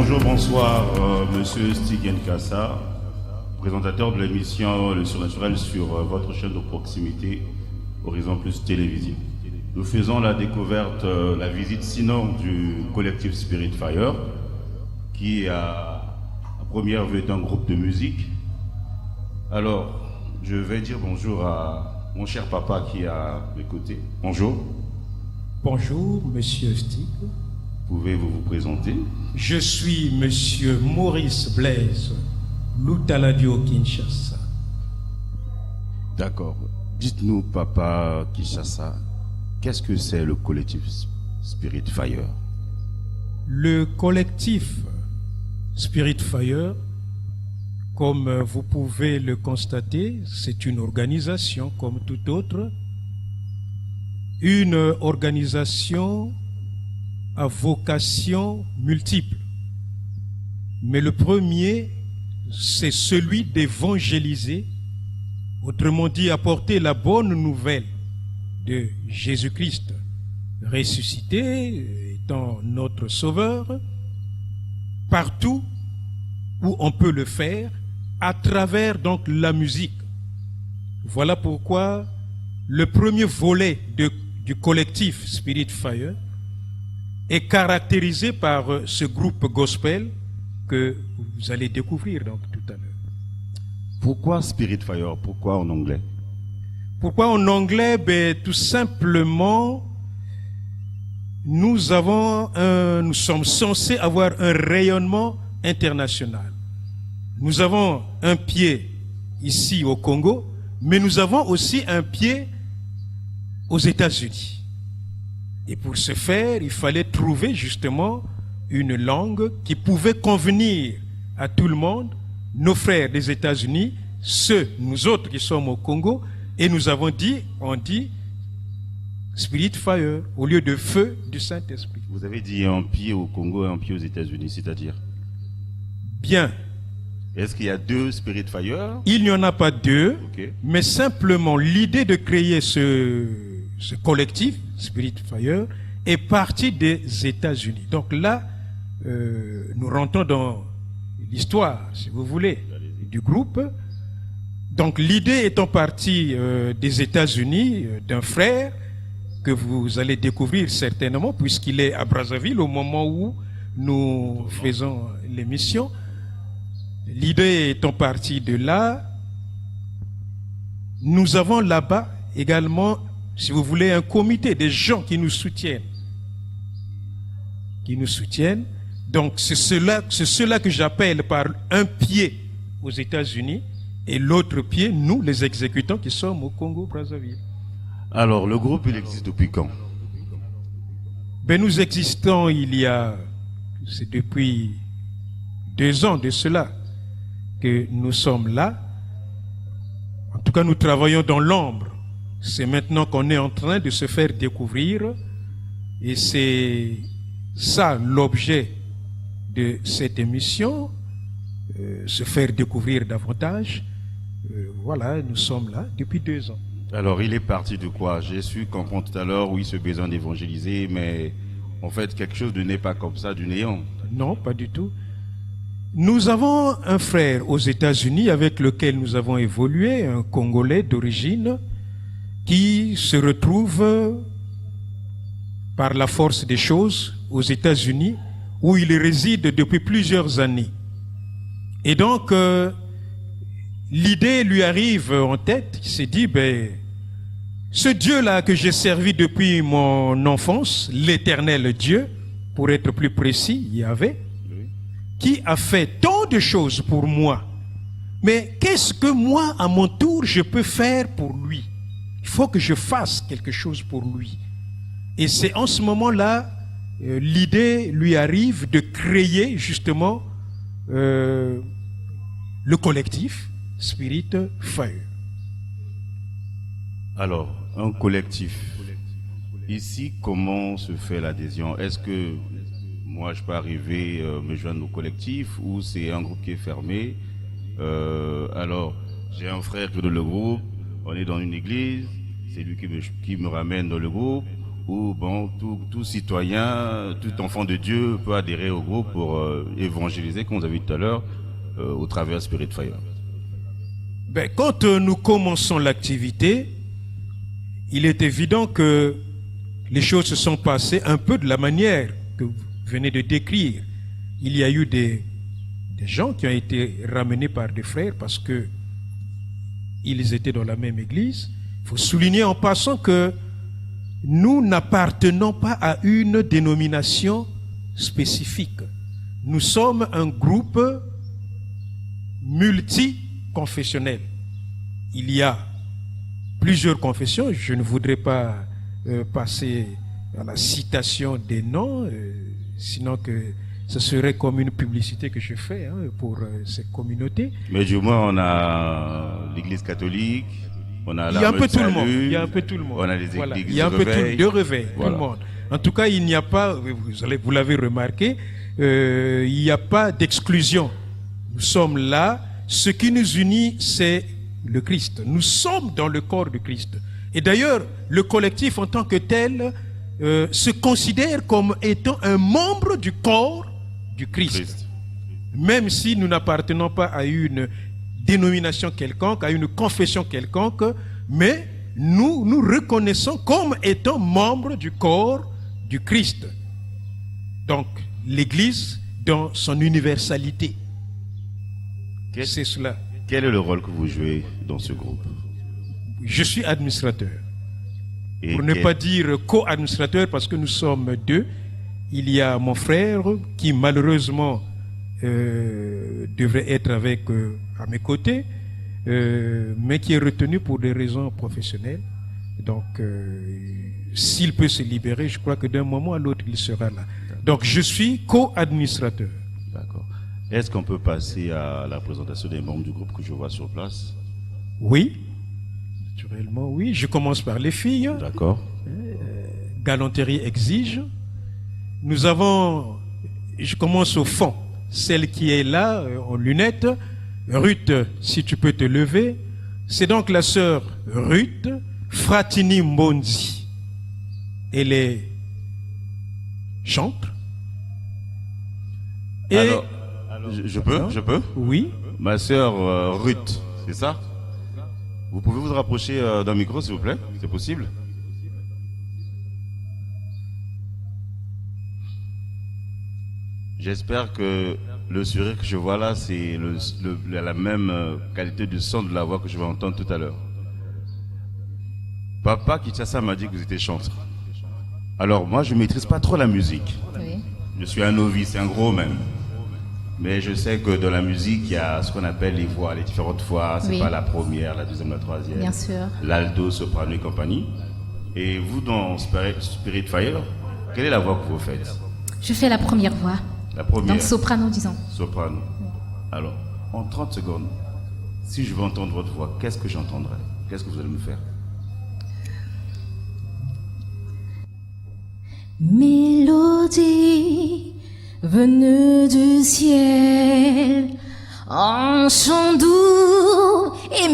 bonjour, bonsoir, monsieur Stigen Kassa, présentateur de l'émission Le Surnaturel sur votre chaîne de proximité, Horizon Plus Télévision. Nous faisons la découverte, la visite sinon du collectif Spirit Fire, qui à première vue est un groupe de musique. Alors, je vais dire bonjour à mon cher papa qui est à mes côtés. Bonjour. Bonjour, monsieur Stig. Pouvez-vous vous présenter? Je suis monsieur Maurice Blaise, Lutaladio Kinshasa. D'accord. Dites-nous, papa Kinshasa, qu'est-ce que c'est le collectif Spirit Fire? Le collectif Spirit Fire, comme vous pouvez le constater, c'est une organisation comme toute autre. Une organisation à vocation multiple. Mais le premier, c'est celui d'évangéliser, autrement dit, apporter la bonne nouvelle de Jésus-Christ ressuscité, étant notre sauveur, partout où on peut le faire, à travers donc la musique. Voilà pourquoi le premier volet du collectif Spirit Fire est caractérisé par ce groupe gospel que vous allez découvrir donc tout à l'heure. Pourquoi Spirit Fire? Pourquoi en anglais? Pourquoi en anglais? Tout simplement, nous sommes censés avoir un rayonnement international. Nous avons un pied ici au Congo, mais nous avons aussi un pied aux États-Unis. Et pour ce faire, il fallait trouver justement une langue qui pouvait convenir à tout le monde, nos frères des États-Unis, nous autres qui sommes au Congo, et nous avons on dit Spirit Fire au lieu de feu du Saint-Esprit. Vous avez dit un pied au Congo et un pied aux États-Unis, c'est-à-dire? Bien. Est-ce qu'il y a deux Spirit Fire? Il n'y en a pas deux, okay. Mais simplement l'idée de créer ce collectif Spirit Fire est parti des États-Unis. Donc là, nous rentrons dans l'histoire, si vous voulez, du groupe. Donc l'idée étant partie des États-Unis, d'un frère que vous allez découvrir certainement, puisqu'il est à Brazzaville au moment où nous faisons l'émission. L'idée étant partie de là, nous avons là-bas également, si vous voulez, un comité des gens qui nous soutiennent. Donc c'est cela que j'appelle par un pied aux États-Unis et l'autre pied, nous, les exécutants qui sommes au Congo-Brazzaville. Alors, le groupe, il existe depuis quand? Nous existons c'est depuis 2 ans de cela que nous sommes là. En tout cas, nous travaillons dans l'ombre. C'est maintenant qu'on est en train de se faire découvrir et c'est ça l'objet de cette émission, se faire découvrir davantage. Voilà, nous sommes là depuis 2 ans. Alors, il est parti de quoi? J'ai su comprendre tout à l'heure, oui, ce besoin d'évangéliser, mais en fait, quelque chose ne naît pas comme ça du néant. Non, pas du tout. Nous avons un frère aux États-Unis avec lequel nous avons évolué, un Congolais d'origine, qui se retrouve par la force des choses aux États-Unis, où il réside depuis plusieurs années. Et donc, l'idée lui arrive en tête, il s'est dit, ce Dieu-là que j'ai servi depuis mon enfance, l'éternel Dieu, pour être plus précis, Yahvé, qui a fait tant de choses pour moi, mais qu'est-ce que moi, à mon tour, je peux faire pour lui? Il faut que je fasse quelque chose pour lui. Et c'est en ce moment-là, l'idée lui arrive de créer justement le collectif Spirit Fire. Alors, un collectif. Ici, comment se fait l'adhésion? Est-ce que moi, je peux arriver, me joindre au collectif, ou c'est un groupe qui est fermé? Alors, j'ai un frère qui est dans le groupe, on est dans une église, c'est lui qui me ramène dans le groupe, où bon, tout citoyen, tout enfant de Dieu peut adhérer au groupe pour évangéliser, comme vous avez dit tout à l'heure, au travers Spirit Fire? Ben, quand nous commençons l'activité, il est évident que les choses se sont passées un peu de la manière que vous venez de décrire. Il y a eu des gens qui ont été ramenés par des frères parce que ils étaient dans la même église. Il faut souligner en passant que nous n'appartenons pas à une dénomination spécifique. Nous sommes un groupe multiconfessionnel. Il y a plusieurs confessions. Je ne voudrais pas passer à la citation des noms, sinon que ce serait comme une publicité que je fais pour ces communautés. Mais du moins, on a l'Église catholique, on a il y a un peu tout le monde. Il y a un peu tout le monde. On a les églises voilà. Il y a un peu de réveil, voilà. tout le monde. En tout cas, il n'y a pas, vous l'avez remarqué, il n'y a pas d'exclusion. Nous sommes là. Ce qui nous unit, c'est le Christ. Nous sommes dans le corps du Christ. Et d'ailleurs, le collectif en tant que tel se considère comme étant un membre du corps du Christ. Même si nous n'appartenons pas à une dénomination quelconque, à une confession quelconque, mais nous nous reconnaissons comme étant membres du corps du Christ. Donc, l'Église dans son universalité. C'est cela. Quel est le rôle que vous jouez dans ce groupe? Je suis administrateur. Pour ne pas dire co-administrateur, parce que nous sommes deux. Il y a mon frère qui malheureusement devrait être à mes côtés, mais qui est retenu pour des raisons professionnelles. Donc, s'il peut se libérer, je crois que d'un moment à l'autre, il sera là. Donc, je suis co-administrateur. D'accord. Est-ce qu'on peut passer à la présentation des membres du groupe que je vois sur place? Oui, naturellement, oui. Je commence par les filles. D'accord. Galanterie exige. Je commence au fond, celle qui est là, en lunettes. Ruth, si tu peux te lever. C'est donc la sœur Ruth Fratini Mbonzi. Elle est chantre. Et alors, je peux? Oui. Ma sœur Ruth, c'est ça? Vous pouvez vous rapprocher d'un micro, s'il vous plaît? C'est possible? J'espère que le sourire que je vois là, c'est la même qualité du son de la voix que je vais entendre tout à l'heure. Papa Kichassa m'a dit que vous étiez chanteur. Alors moi, je ne maîtrise pas trop la musique. Oui. Je suis un novice, un gros même. Mais je sais que dans la musique, il y a ce qu'on appelle les voix, les différentes voix. C'est pas la première, la deuxième, la troisième. Bien sûr. L'alto, soprano et compagnie. Et vous, dans Spirit Fire, quelle est la voix que vous faites? Je fais la première voix. La première. Donc soprano, disons. Soprano. Alors, en 30 secondes, si je veux entendre votre voix, qu'est-ce que j'entendrai? Qu'est-ce que vous allez me faire? Mélodie venue du ciel, en chant doux et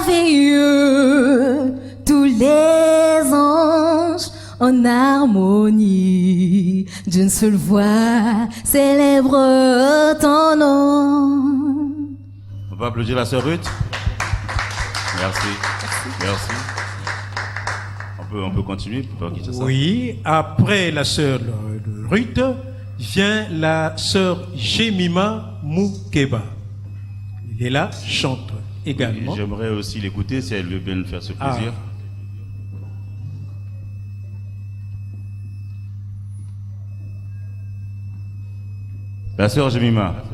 merveilleux, tous les anges en harmonie, d'une seule voix célèbre ton nom. On va applaudir la sœur Ruth. Merci. Merci. On peut continuer? Oui, après la sœur Ruth, vient la sœur Jemima Moukeba. Elle est là, chante également. Oui, j'aimerais aussi l'écouter si elle veut bien nous faire ce plaisir. La sœur Jemima.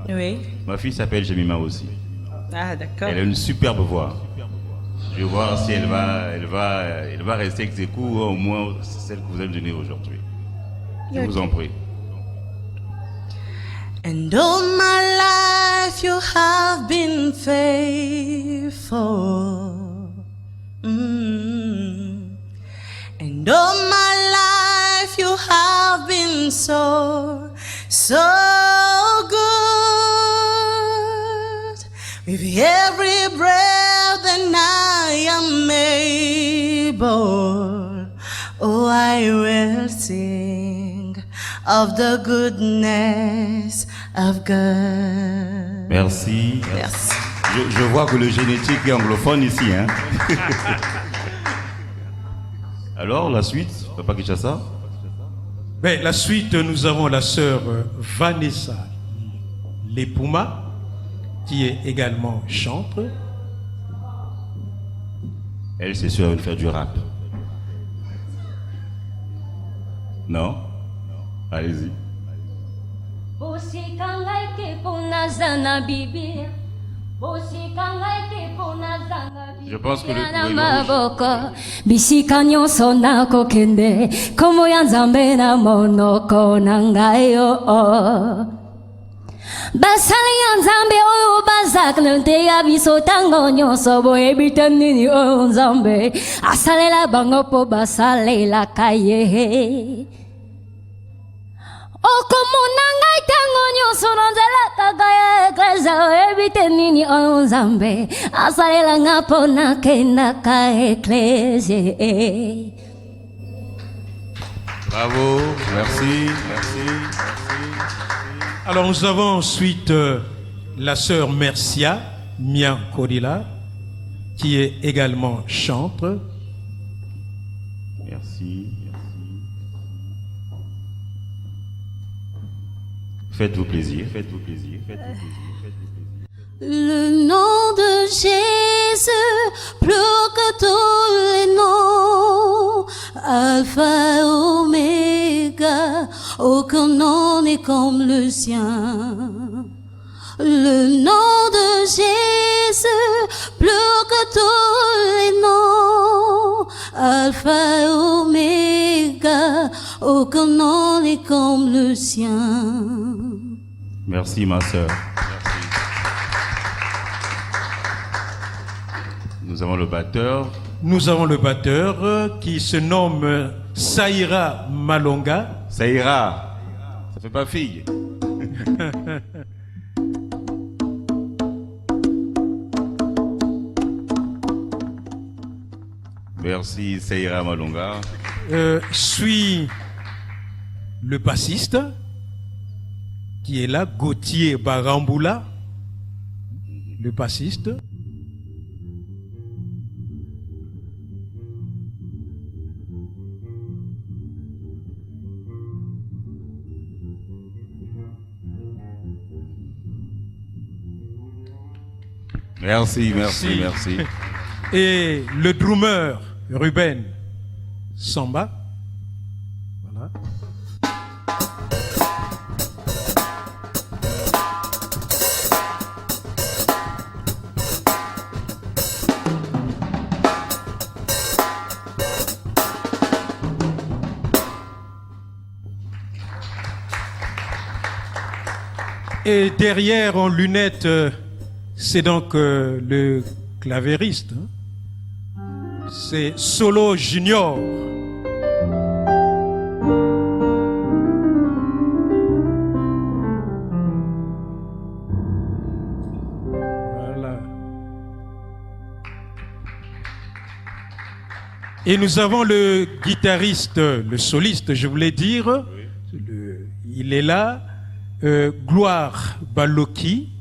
Oui. Ma fille s'appelle Jemima aussi. Ah, d'accord. Elle a une superbe voix. Je vais voir si elle va rester ex aequo ou au moins celle que vous allez me donner aujourd'hui. Je vous en prie. And all my life you have been faithful. And all my life you have been so good. With every breath that I am able, Oh, I will sing of the goodness of God. Merci. Merci. Je vois que le génétique est anglophone ici. Hein? Alors, la suite, Papa Kinshasa? Ben, la suite, nous avons la sœur Vanessa Lepouma, qui est également chantre. Elle, c'est sûr, elle va faire du rap. Non? Allez-y. Je pense que le Bishikanyo sonako kende Komo ya nzambe na monoko nangayo Basali ya nzambe oyo bazak nante ya biso tango nyonso boye bitanini oyo nzambe Asalela bango po basalela kaye Okomonanga itango nyonso nzela kagaya eklezia ebite nini oyo nzambe asalela nga pona kenda ka eklezia. Bravo, merci. Alors nous avons ensuite la sœur Mercia Miankodila, qui est également chantre. Merci. Faites-vous plaisir. Le nom de Jésus, plus que tous les noms, Alpha, Oméga, aucun nom n'est comme le sien. Le nom de Jésus, plus que tous les noms, Alpha, Oméga, aucun nom n'est comme le sien. Merci, ma sœur. Nous avons le batteur. Nous avons le batteur qui se nomme Saïra Malonga. Saïra, ça fait pas fille. Merci, Saïra Malonga. Suit le bassiste qui est là, Gauthier Baramboula, le bassiste. Merci. Et le drummer, Ruben Samba. Voilà. Et derrière en lunettes, c'est donc le clavériste. C'est Solo Junior. Voilà. Et nous avons le guitariste, le soliste, je voulais dire. Il est là, Gloire Baloki.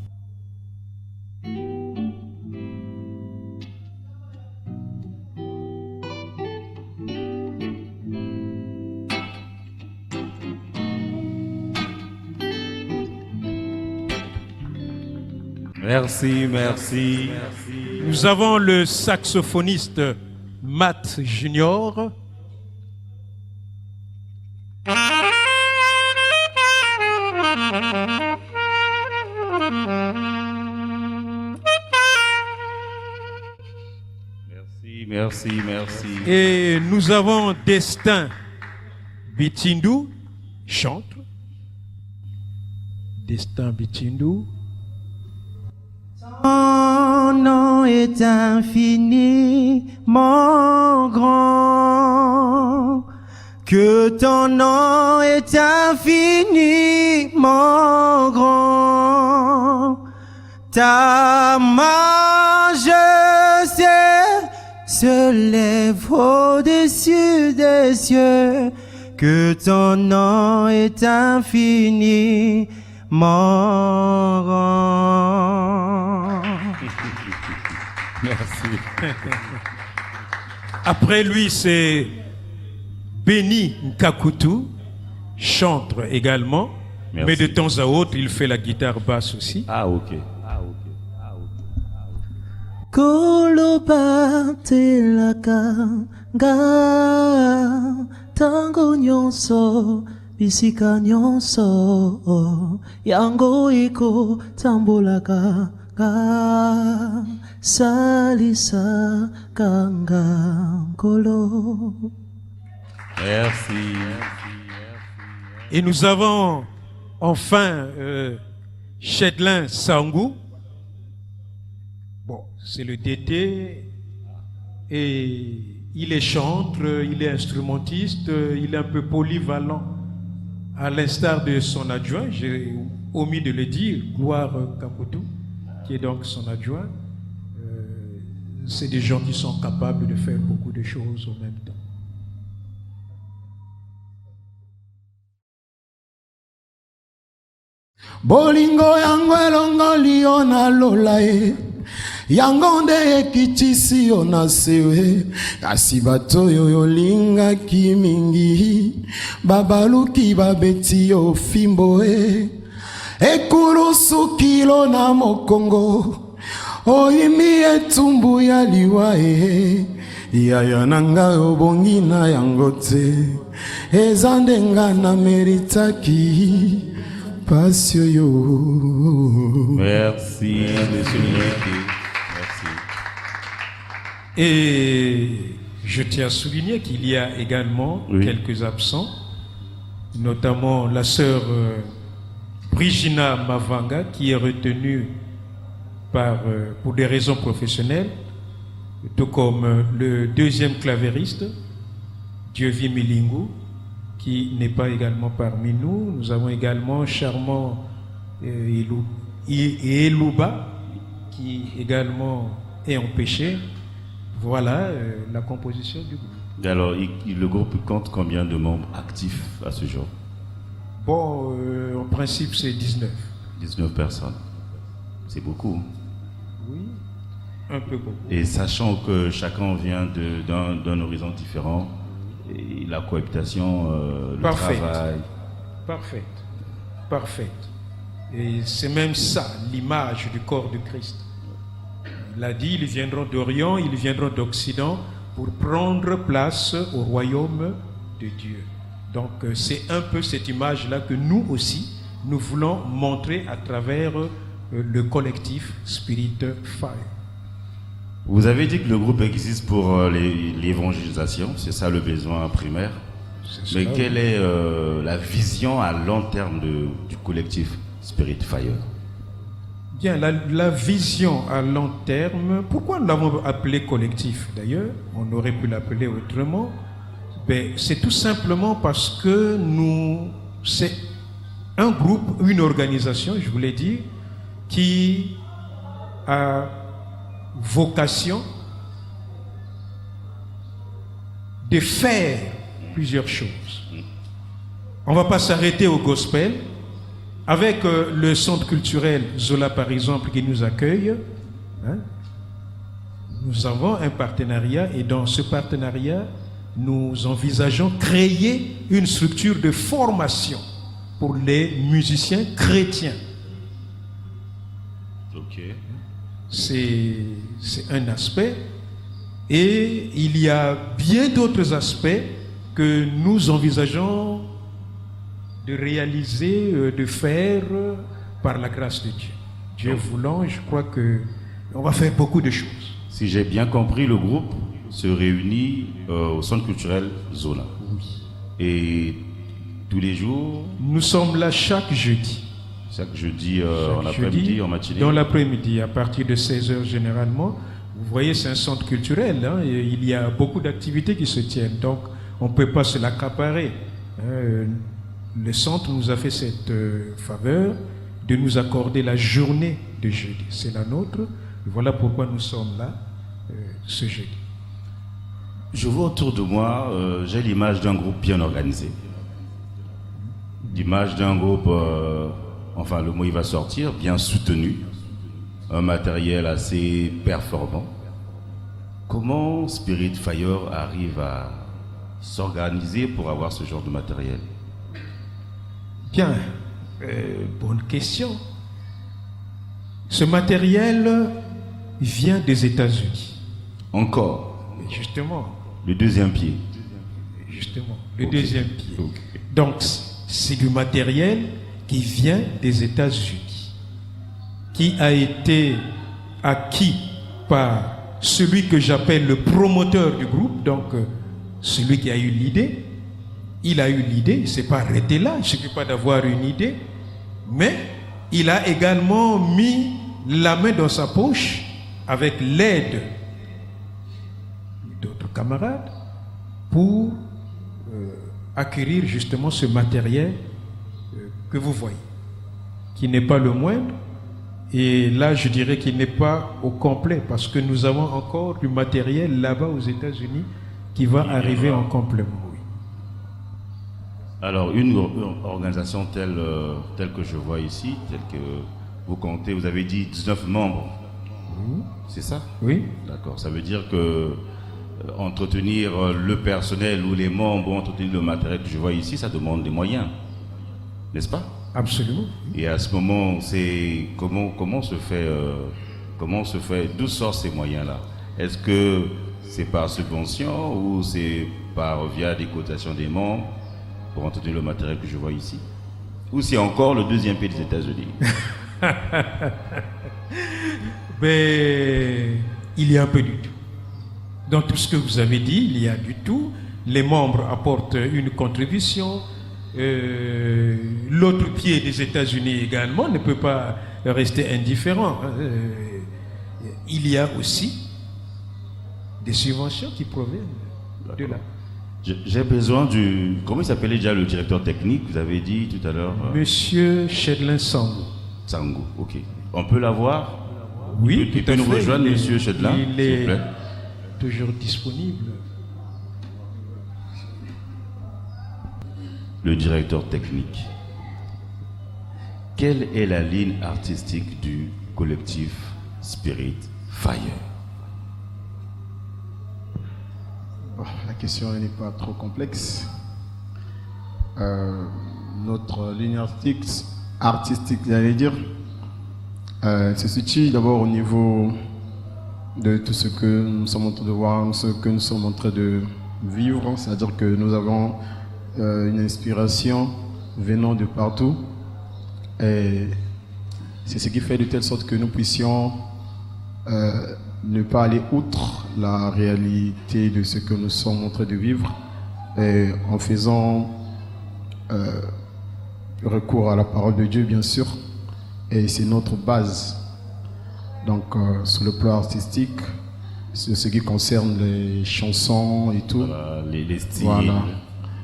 Merci. Nous avons le saxophoniste Matt Junior. Merci. Et nous avons Destin Bitindu, chante. Destin Bitindu. Ton nom est infiniment grand, que ton nom est infiniment grand. Ta majesté se lève au-dessus des cieux, que ton nom est infiniment grand. Merci. Après lui, c'est Béni Nkakutu, chantre également, Merci. mais de temps à autre, il fait la guitare basse aussi. Ah, ok. Koloba telaka nga tango nyonso bisika nyonso yango iko tambolaka nga salisa kanga kolo. Merci. Et nous avons enfin Chedlin Sangou. Bon, c'est le DT et il est chantre, il est instrumentiste, il est un peu polyvalent. À l'instar de son adjoint, j'ai omis de le dire, Gloire Kakutu, qui est donc son adjoint. C'est des gens qui sont capables de faire beaucoup de choses en même temps. Bolingo yango elongoli yo na lola ye, yango nde ekitisi yo na sewe, kasi bato oyo yolingaki mingi babaluki babeti yo fimbo e, ekulusu kilo na mokongo oyimi etumbu ya liwa e, yaya nanga obongi na yango te, eza nde nga na meritaki pasi yo. Merci, monsieur Lieke. Merci. Et je tiens à souligner qu'il y a également quelques absents, notamment la sœur Brigina Mavanga, qui est retenue pour des raisons professionnelles, tout comme le deuxième clavériste, Dieuvie Milingu, qui n'est pas également parmi nous. Nous avons également Charmant Elouba, qui également est empêché. Voilà la composition du groupe. Alors, le groupe compte combien de membres actifs à ce jour? Bon, en principe, c'est 19. 19 personnes. C'est beaucoup. Oui, un peu beaucoup. Et sachant que chacun vient d'un horizon différent, et la cohabitation, le travail. Parfaite. Et c'est même ça, l'image du corps de Christ. Il a dit, ils viendront d'Orient, ils viendront d'Occident pour prendre place au royaume de Dieu. Donc c'est un peu cette image-là que nous aussi, nous voulons montrer à travers le collectif Spirit Fire. Vous avez dit que le groupe existe pour l'évangélisation, c'est ça le besoin primaire. Mais quelle est la vision à long terme du collectif Spirit Fire? Bien, la vision à long terme, pourquoi nous l'avons appelé collectif d'ailleurs? On aurait pu l'appeler autrement. C'est tout simplement parce que c'est un groupe, une organisation, je voulais dire, qui a vocation de faire plusieurs choses. On ne va pas s'arrêter au gospel. Avec le centre culturel Zola par exemple qui nous accueille, nous avons un partenariat et dans ce partenariat, nous envisageons créer une structure de formation pour les musiciens chrétiens. Ok. C'est un aspect et il y a bien d'autres aspects que nous envisageons de réaliser, de faire par la grâce de Dieu. Dieu voulant, je crois qu'on va faire beaucoup de choses. Si j'ai bien compris, le groupe se réunit au centre culturel Zola. Oui. Et tous les jours? Nous sommes là chaque jeudi. Chaque jeudi en après-midi, en matinée? Dans l'après-midi, à partir de 16h généralement. Vous voyez, c'est un centre culturel. Et il y a beaucoup d'activités qui se tiennent. Donc, on ne peut pas se l'accaparer. Le centre nous a fait cette faveur de nous accorder la journée de jeudi. C'est la nôtre. Voilà pourquoi nous sommes là ce jeudi. Je vois autour de moi, j'ai l'image d'un groupe bien organisé. L'image d'un groupe, enfin le mot il va sortir, bien soutenu. Un matériel assez performant. Comment Spirit Fire arrive à s'organiser pour avoir ce genre de matériel? Bien, bonne question. Ce matériel vient des États-Unis. Encore? Justement. Le deuxième pied. Justement, le deuxième pied. Donc, c'est du matériel qui vient des États-Unis, qui a été acquis par celui que j'appelle le promoteur du groupe, donc celui qui a eu l'idée. Il a eu l'idée, il ne s'est pas arrêté là, il ne suffit pas d'avoir une idée, mais il a également mis la main dans sa poche avec l'aide d'autres camarades pour acquérir justement ce matériel que vous voyez, qui n'est pas le moindre. Et là, je dirais qu'il n'est pas au complet, parce que nous avons encore du matériel là-bas aux États-Unis qui va arriver en complément. Oui. Alors, une organisation telle que je vois ici, telle que vous comptez, vous avez dit 19 membres. C'est ça? Oui. D'accord. Ça veut dire que entretenir le personnel ou les membres, entretenir le matériel que je vois ici, ça demande des moyens, n'est-ce pas? Absolument. Et à ce moment, c'est comment se fait, d'où sortent ces moyens-là? Est-ce que c'est par subvention ou c'est via des cotations des membres pour entretenir le matériel que je vois ici? Ou c'est encore le deuxième pays des États-Unis? Mais il y a un peu du tout. Dans tout ce que vous avez dit, il y a du tout. Les membres apportent une contribution. L'autre pied des États-Unis également ne peut pas rester indifférent. Il y a aussi des subventions qui proviennent de là. J'ai besoin du... Comment il s'appelait déjà le directeur technique? Vous avez dit tout à l'heure... Monsieur Chedlin Sango. Sango, ok. On peut l'avoir? Oui, il peut nous rejoindre, monsieur Chedlin, il est toujours disponible. Le directeur technique. Quelle est la ligne artistique du collectif Spirit Fire? La question n'est pas trop complexe. Notre ligne artistique, j'allais dire, se situe d'abord au niveau de tout ce que nous sommes en train de voir, ce que nous sommes en train de vivre, c'est-à-dire que nous avons une inspiration venant de partout, et c'est ce qui fait de telle sorte que nous puissions ne pas aller outre la réalité de ce que nous sommes en train de vivre, et en faisant recours à la parole de Dieu, bien sûr, et c'est notre base. Donc sur le plan artistique, c'est ce qui concerne les chansons et tout. Voilà, les styles. Voilà.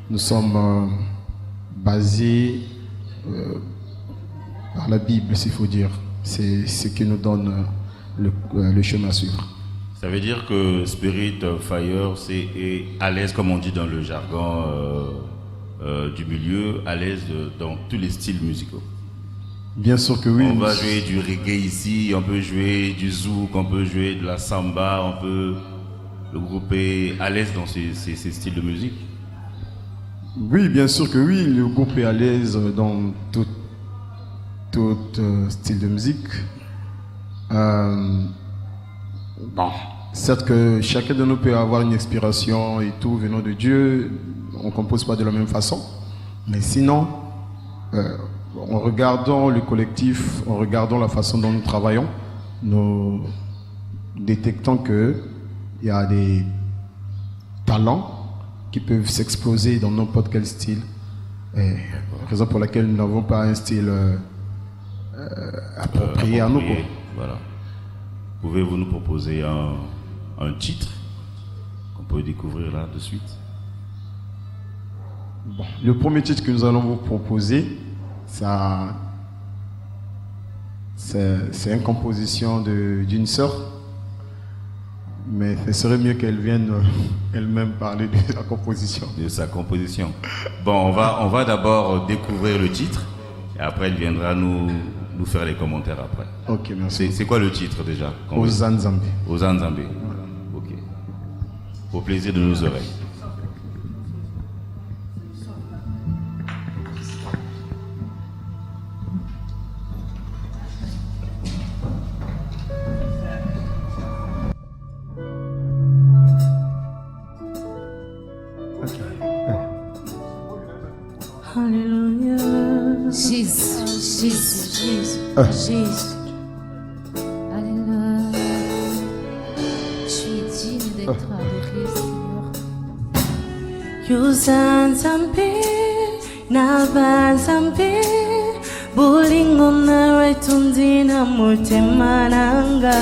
Nous sommes basés par la Bible, s'il faut dire. C'est ce qui nous donne le chemin à suivre. Ça veut dire que Spirit Fire, est à l'aise, comme on dit dans le jargon du milieu, à l'aise dans tous les styles musicaux. Bien sûr que oui. On va jouer du reggae ici, on peut jouer du zouk, on peut jouer de la samba, on peut... Le groupe est à l'aise dans ces styles de musique? Oui, bien sûr que oui. Le groupe est à l'aise dans tout style de musique. Bon, certes que chacun de nous peut avoir une inspiration et tout venant de Dieu. On ne compose pas de la même façon. Mais sinon... en regardant le collectif, en regardant la façon dont nous travaillons, nous détectons qu'il y a des talents qui peuvent s'exploser dans n'importe quel style. Et raison pour laquelle nous n'avons pas un style approprié à nous. Quoi. Voilà. Pouvez-vous nous proposer un titre qu'on peut découvrir là de suite? Bon, le premier titre que nous allons vous proposer, c'est une composition d'une sœur. mais ce serait mieux qu'elle vienne elle-même parler de la composition. De sa composition. Bon, on va d'abord découvrir le titre et après elle viendra nous faire les commentaires après. Ok, merci. C'est quoi le titre déjà? Ozanzambe. Ozanzambe. Ok. Au plaisir de nos oreilles. Hallelujah. Jesus, Jesus, Jesus, Jesus. Alléluia. Je suis digne d'être adoré, Seigneur. Yuzanzambe, nabanzambe, bulingo nawe tundina mutemananga,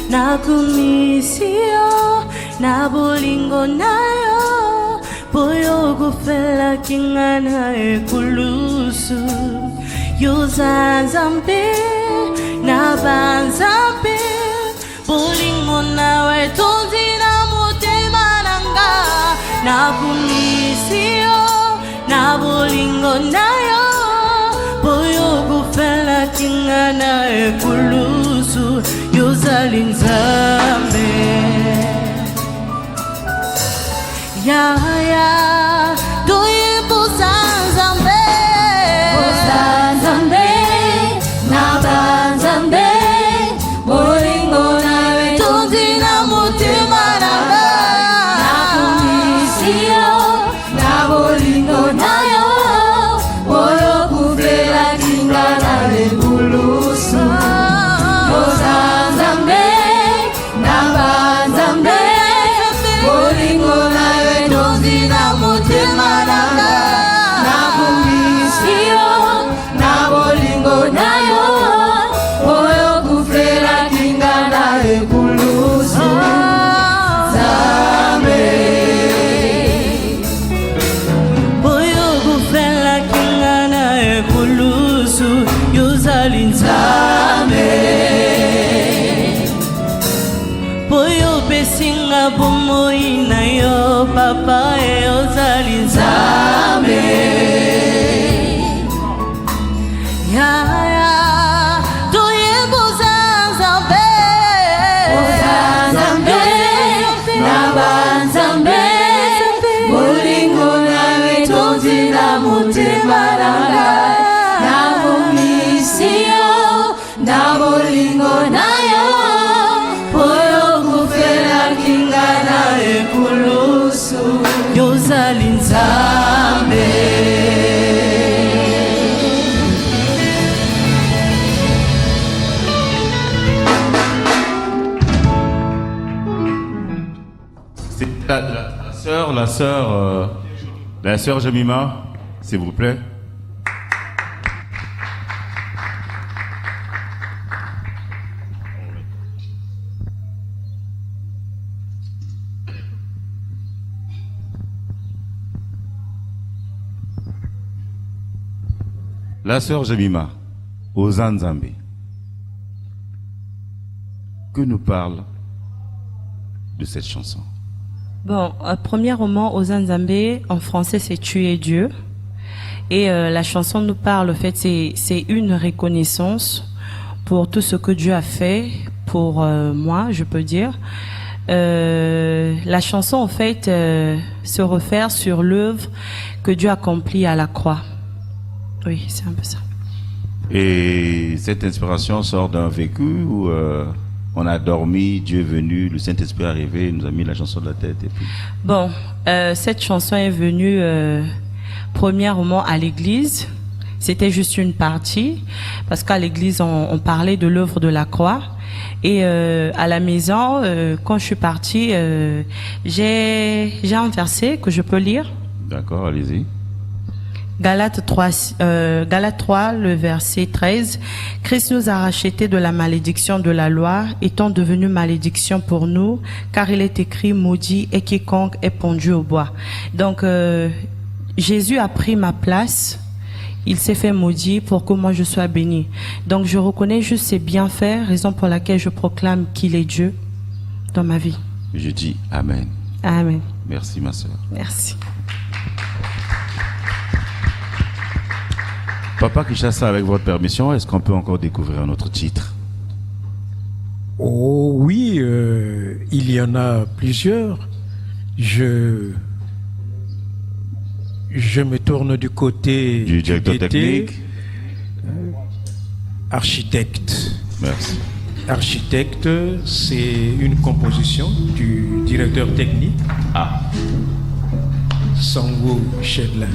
nakumisio, na bulingo nayo, boyo gufela kingana ekulusu. Yuzanzambe, nabanzambe, bulingo nawe tundina mutemananga, nakumisio, na bolingo nayo, boyo gufela kingana ekulusu. Yozali Nzambe, ya doyimbuza Nzambe, Ozanzambe, nabanzambe, bolingo nawe tundina mutima nanga, nakumisio, na bolingo nayo, boyo kufela kinga nawe kulusu. Ozanzambe, nabanzambe, bolingo nawe tundina mutima nanga, nakumisio, na bolingo nayo, boyo kufela kinga nawe kulusu. Nzambe, boyo gufela kingana ekulusu. Yozali Nzambe, boyo besinga bomoi na yo papa e. Ozali Nzambe, ya toyemboza Nzambe, Ozanzambe, nabanzambe, bolingo nawe tundina mutima nanga, nakumisio, na bolingo nayo, boyo kufela kinga nawe kulusu. Yozali Nzambe. C'est la sœur Jemima, s'il vous plaît. La sœur Jemima, Ozanzambe, que nous parle de cette chanson? Bon, premièrement, Ozanzambe, en français, c'est Tu es Dieu. Et la chanson nous parle, en fait, c'est une reconnaissance pour tout ce que Dieu a fait pour moi, je peux dire. La chanson, en fait, se réfère sur l'œuvre que Dieu a accomplie à la croix. Oui, c'est un peu ça. Et cette inspiration sort d'un vécu où on a dormi, Dieu est venu, le Saint-Esprit est arrivé, il nous a mis la chanson de la tête et puis... Bon, cette chanson est venue premièrement à l'église. C'était juste une partie, parce qu'à l'église, on parlait de l'œuvre de la croix. Et à la maison, quand je suis partie, j'ai un verset que je peux lire. D'accord, allez-y. Galates 3, le verset 13. Christ nous a rachetés de la malédiction de la loi, étant devenu malédiction pour nous, car il est écrit maudit et quiconque est pendu au bois. Donc, Jésus a pris ma place. Il s'est fait maudit pour que moi je sois béni. Donc, je reconnais juste ses bienfaits, raison pour laquelle je proclame qu'il est Dieu dans ma vie. Je dis Amen. Amen. Merci ma sœur. Merci. Papa Kishasa, avec votre permission, est-ce qu'on peut encore découvrir un autre titre? Oh oui, il y en a plusieurs. Je me tourne du côté Du directeur technique. Architecte. Merci. Architecte, c'est une composition du directeur technique. Ah. Sango Shedlin.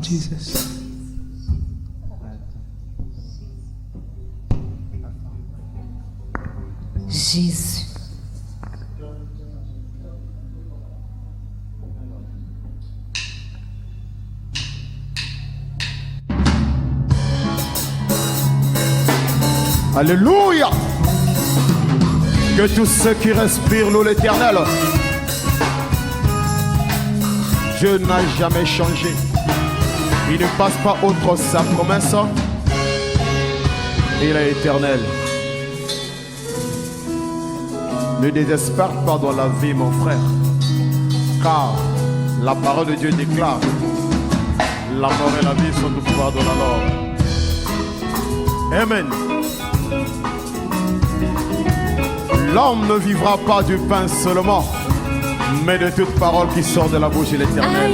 Jesus. Jésus. Alléluia. Que tous ceux qui respirent louent l'Éternel. Dieu n'a jamais changé. Il ne passe pas outre sa promesse. Il est éternel. Ne désespère pas dans la vie, mon frère. Car la parole de Dieu déclare: la mort et la vie sont au pouvoir de la mort. Amen. L'homme ne vivra pas du pain seulement, mais de toute parole qui sort de la bouche de l'Éternel.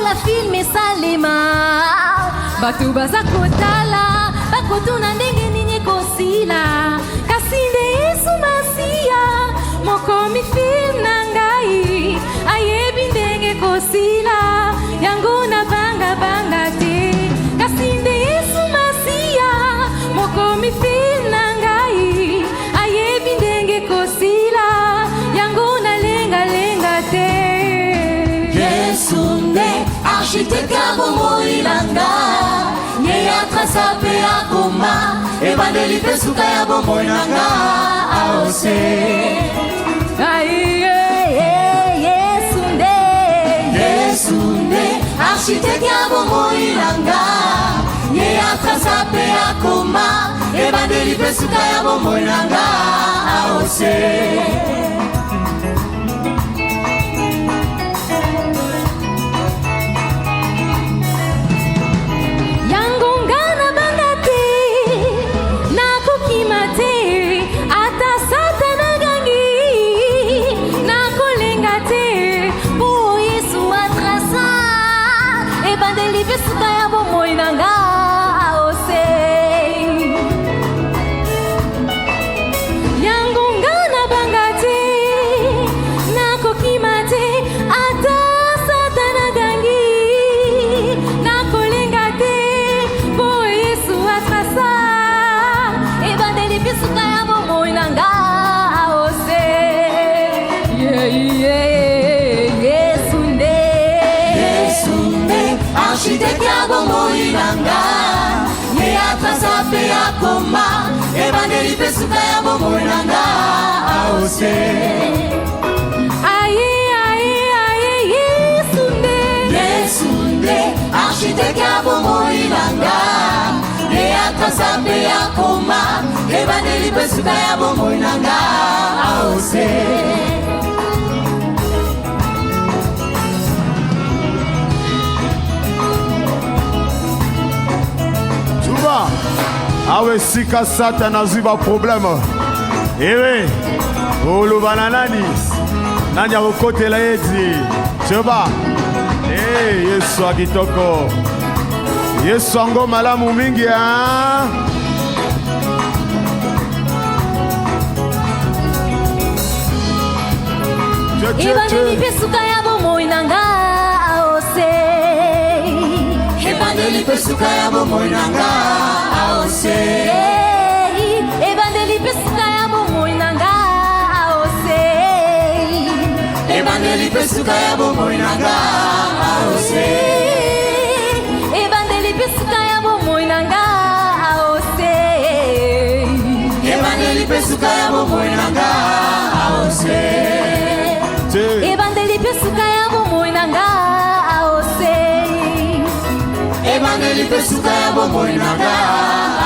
La film Salema batu baza kotala bakotuna ndenge nini kosila kasinde Yesu Masia mokomi film na ngai ayebi ndenge kosila yango na banga te kasinde Yesu Masia mokomi film na ngai ayebi ndenge kosila yango na lenga te Yesu architecte abomoilanga ye atrasa pe akoma ebandeli pe suka ya bomoilanga aose Yesunde architecte abomoilanga ye atrasa pe akoma ebandeli pe suka ya bomoilanga aose architecte abomoilanga ye atrasa pe akoma ebandeli pe suka ya bomoilanga aose Yesunde architecte abomoilanga ye atrasa pe akoma ebandeli pe suka ya bomoilanga aose awe sika Satan azwi ba problème ewe oloba nani akokotela yeti soba Yesu akitoko Yesu ango malamu mingi ebandeli pe suka ya bomoilanga aose ebandeli pesuka ya bomoi nanga aose. Ebandeli pesuka ya bomoi nanga aose. Ebandeli pesuka ya bomoi nanga aose. Ebandeli pesuka ya bomoi nanga aose. Ebandeli pesuka ya bomoi nanga aose. Ebandeli pesuka ya bomoi nanga aose. Ebandeli pesuka ya bomoi nanga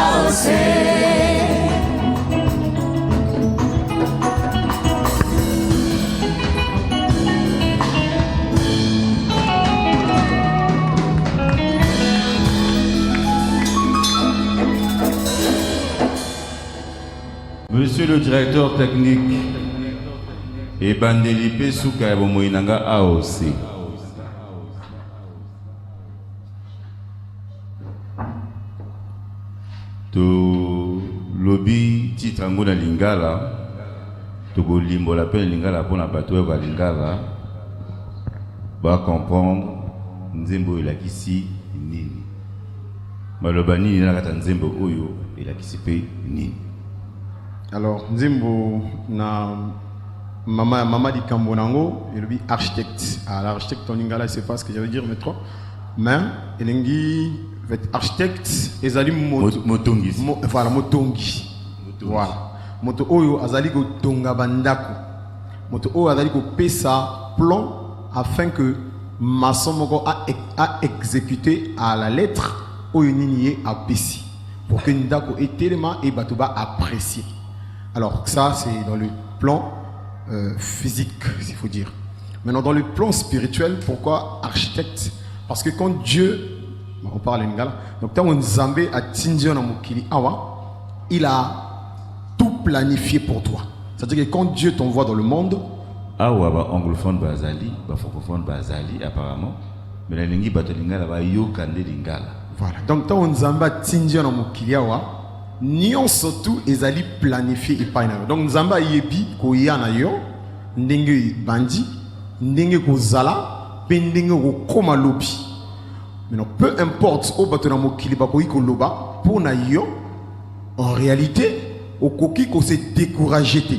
aose. Monsieur le directeur technique, Ebandeli Pesuka ya bomoi nanga AOC. To lobby titre ngo na lingala, to go limbo la peine lingala pour na bato ya lingala, ba comprendre nzembo elakisi nini. Malobani na kata nzembo oyo elakisi pe nini. Alors, Nzimbo na Mama di Kambonango, il est architecte. Alors, l'architecte en lingala, c'est pas ce que je veux dire, mais trop. Mais, il est architecte, et Zali Motongi. Voilà, Motongi. Voilà. Moto Oyo, Azali go Tonga Bandako. Moto Oyo, Azali go Pesa plan afin que maçon Moko a exécuté à la lettre Oyo Niniye à Pessi. Pour que Ndako et Telema et Batouba apprécient. Alors ça c'est dans le plan physique, s'il faut dire. Maintenant dans le plan spirituel, pourquoi architecte? Parce que quand Dieu, on parle lingala, donc quand on Zambé a Tindion na Mokili Awa, il a tout planifié pour toi. C'est-à-dire que quand Dieu t'envoie dans le monde, Awa ba anglophone bazali, ba francophone bazali apparemment, mais la lingi batalingala ba yo kande lingala. Voilà. Donc quand on Zambé a Tindion na Mokili Awa, Nyon surtout ezali planifié et pas donc Nzamba yebi ko yana yo ndenge bandi ndenge ko zala pe ndenge ko koma lobi. Mais peu importe au bato na mokili ba ko loba pour na yo en réalité au koki ko se décourager te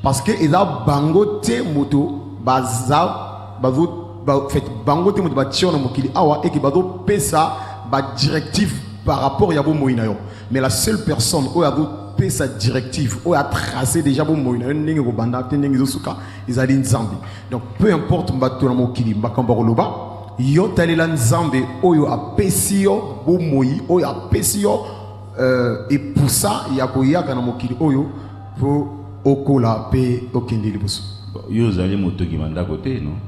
parce que eza bango te moto baza bazo ba fait bango te moto ba tio na mokili awa et ki bazo pesa ba directive par rapport à Yabo Moïnayo. Mais la seule personne qui a fait sa directive, qui a tracé déjà Yabo Moïnayo, ils allaient Nzambi. Donc peu importe Mbato na Mokili, Mbakambaro Loba, yo talela Nzambi, oyo a pesio, bo moyi, oyo a pesio, et pour ça, il y a koya kana Mokili, oyo, pour okola pe okende liboso. Yo zali motogi manda côté, non?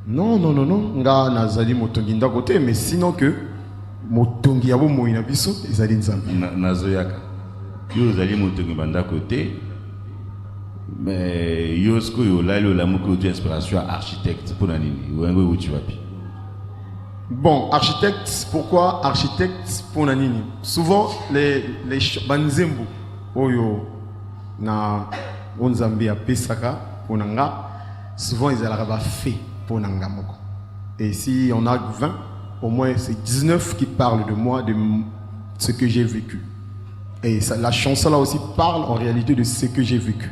Non. Nga nazali motogi nda côté, mais sinon que motongi yabo moina biso ezali nzambe nazoyaka yo zali motongi banda côté mais yo sko yo lalo la moko de inspiration architecte pour nani wengo uti wapi. Bon, architecte, pourquoi architecte pour nani? Souvent les banzembo oyo na onzambe ya pesaka pour nanga, souvent ils allaient fait pour nanga moko. Et si on a 20, au moins c'est 19 qui parlent de moi, de ce que j'ai vécu. Et ça, la chanson là aussi parle en réalité de ce que j'ai vécu.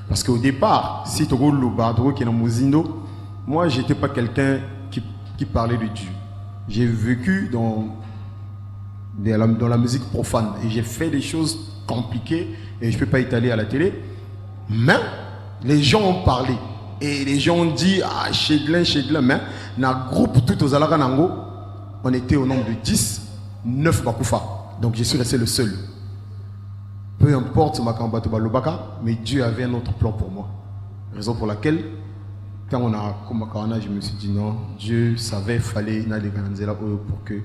Parce qu'au départ, si tu regardes le Badro qui est dans Mozindo, moi j'étais pas quelqu'un qui parlait de Dieu. J'ai vécu dans la musique profane et j'ai fait des choses compliquées et je ne peux pas étaler à la télé. Mais les gens ont parlé et les gens ont dit ah Chedlin, mais dans le groupe tout aux Alaranango, on était au nombre de 10, 9 Bakoufa. Donc je suis resté le seul. Peu importe ma Kambato Balobaka, mais Dieu avait un autre plan pour moi. Raison pour laquelle, quand on a commencé, je me suis dit non, Dieu savait, fallait aller dans pour que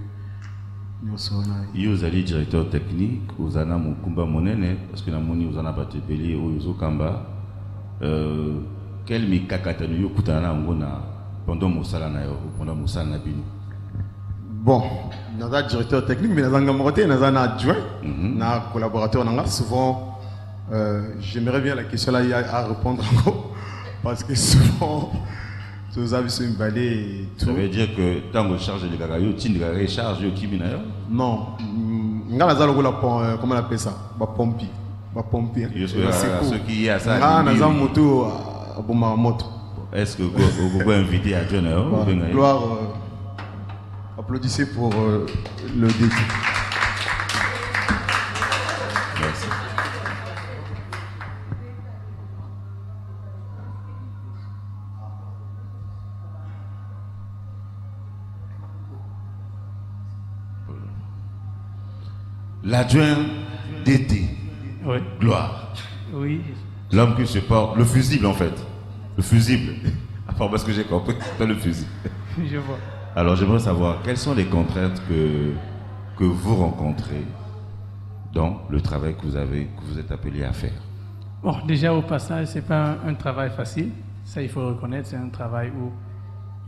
nous soyons là. Vous allez directeur technique, vous avez Mukumba Monene, parce que vous avez Batepeli, vous avez quel mikakatanu yo kutana ngona pendant Moussala na yo, pendant Moussala na bino. Bon, nous avons un directeur technique, mais nous avons un adjoint, un collaborateur. Souvent, j'aimerais bien la question là à répondre encore, parce que souvent Tous avez vu balai et tout. Ça veut dire que tant que charge les gagayo, tu ne gagnes charge au kimi d'ailleurs. Non. Comment on appelle ça? Pompi. Pompi. Ceux qui y a ça. Est-ce que vous pouvez inviter à John? Gloire. Applaudissez pour le début. Merci. L'adjoint d'été. Oui. Gloire. Oui. L'homme qui se porte, le fusible en fait. Le fusible. À part parce que j'ai compris, c'est le fusible. Je vois. Alors j'aimerais savoir quelles sont les contraintes que vous rencontrez dans le travail que vous êtes appelé à faire. Bon, déjà au passage, c'est pas un travail facile. Ça, il faut le reconnaître. C'est un travail où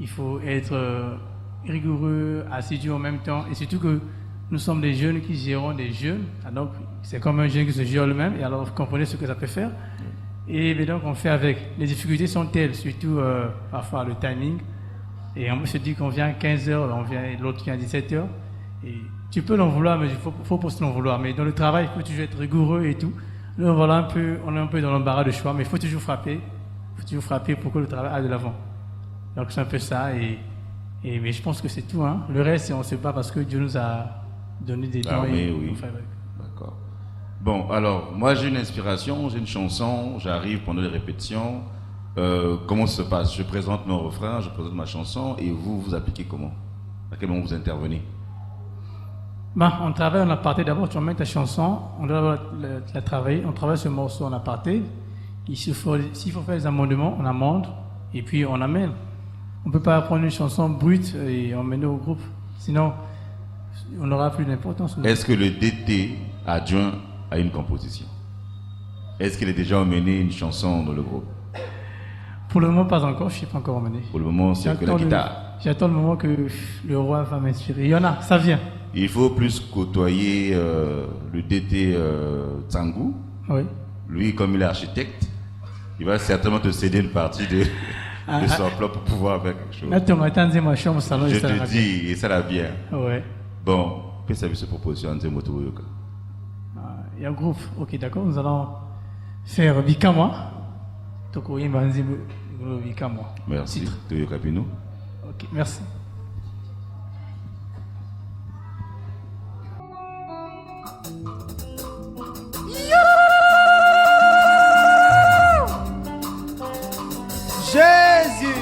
il faut être rigoureux, assidu en même temps. Et surtout que nous sommes des jeunes qui gérons des jeunes. Donc, c'est comme un jeune qui se gère lui-même. Et alors, vous comprenez ce que ça peut faire. Et mais donc, on fait avec. Les difficultés sont telles, surtout parfois le timing. Et on se dit qu'on vient à 15h, l'autre vient à 17h. Et tu peux l'en vouloir, mais il faut pas se l'en vouloir. Mais dans le travail, il faut toujours être rigoureux et tout. Là, voilà on est un peu dans l'embarras de choix, mais il faut toujours frapper. Il faut toujours frapper pour que le travail aille de l'avant. Donc c'est un peu ça. Mais je pense que c'est tout. Hein. Le reste, on se bat parce que Dieu nous a donné des dons. Oui. D'accord. Bon, alors, moi j'ai une inspiration, j'ai une chanson, j'arrive pendant les répétitions. Comment ça se passe? Je présente mon refrain, je présente ma chanson, et vous appliquez comment? À quel moment vous intervenez? On travaille en aparté. D'abord, tu emmènes ta chanson, on doit la travailler, on travaille ce morceau en aparté. S'il faut faire des amendements, on amende, et puis on amène. On ne peut pas prendre une chanson brute et emmener au groupe, sinon on n'aura plus d'importance. Est-ce que le DT adjoint a une composition? Est-ce qu'il a déjà emmené une chanson dans le groupe? Pour le moment, pas encore, je ne suis pas encore emmené. Pour le moment, c'est que la guitare. J'attends le moment que le roi va m'inspirer. Il y en a, ça vient. Il faut plus côtoyer le DT Tsangou. Oui. Lui, comme il est architecte, il va certainement te céder une partie de son plan pour pouvoir faire quelque chose. Je te dis, et ça l'a bien. Ouais. Bon, qu'est-ce que ça veut se proposer en Motoyoka? Il y a un groupe. Ok, d'accord. Nous allons faire Bikamwa. Merci. Toyoka Pino. Ok, merci. Jésus.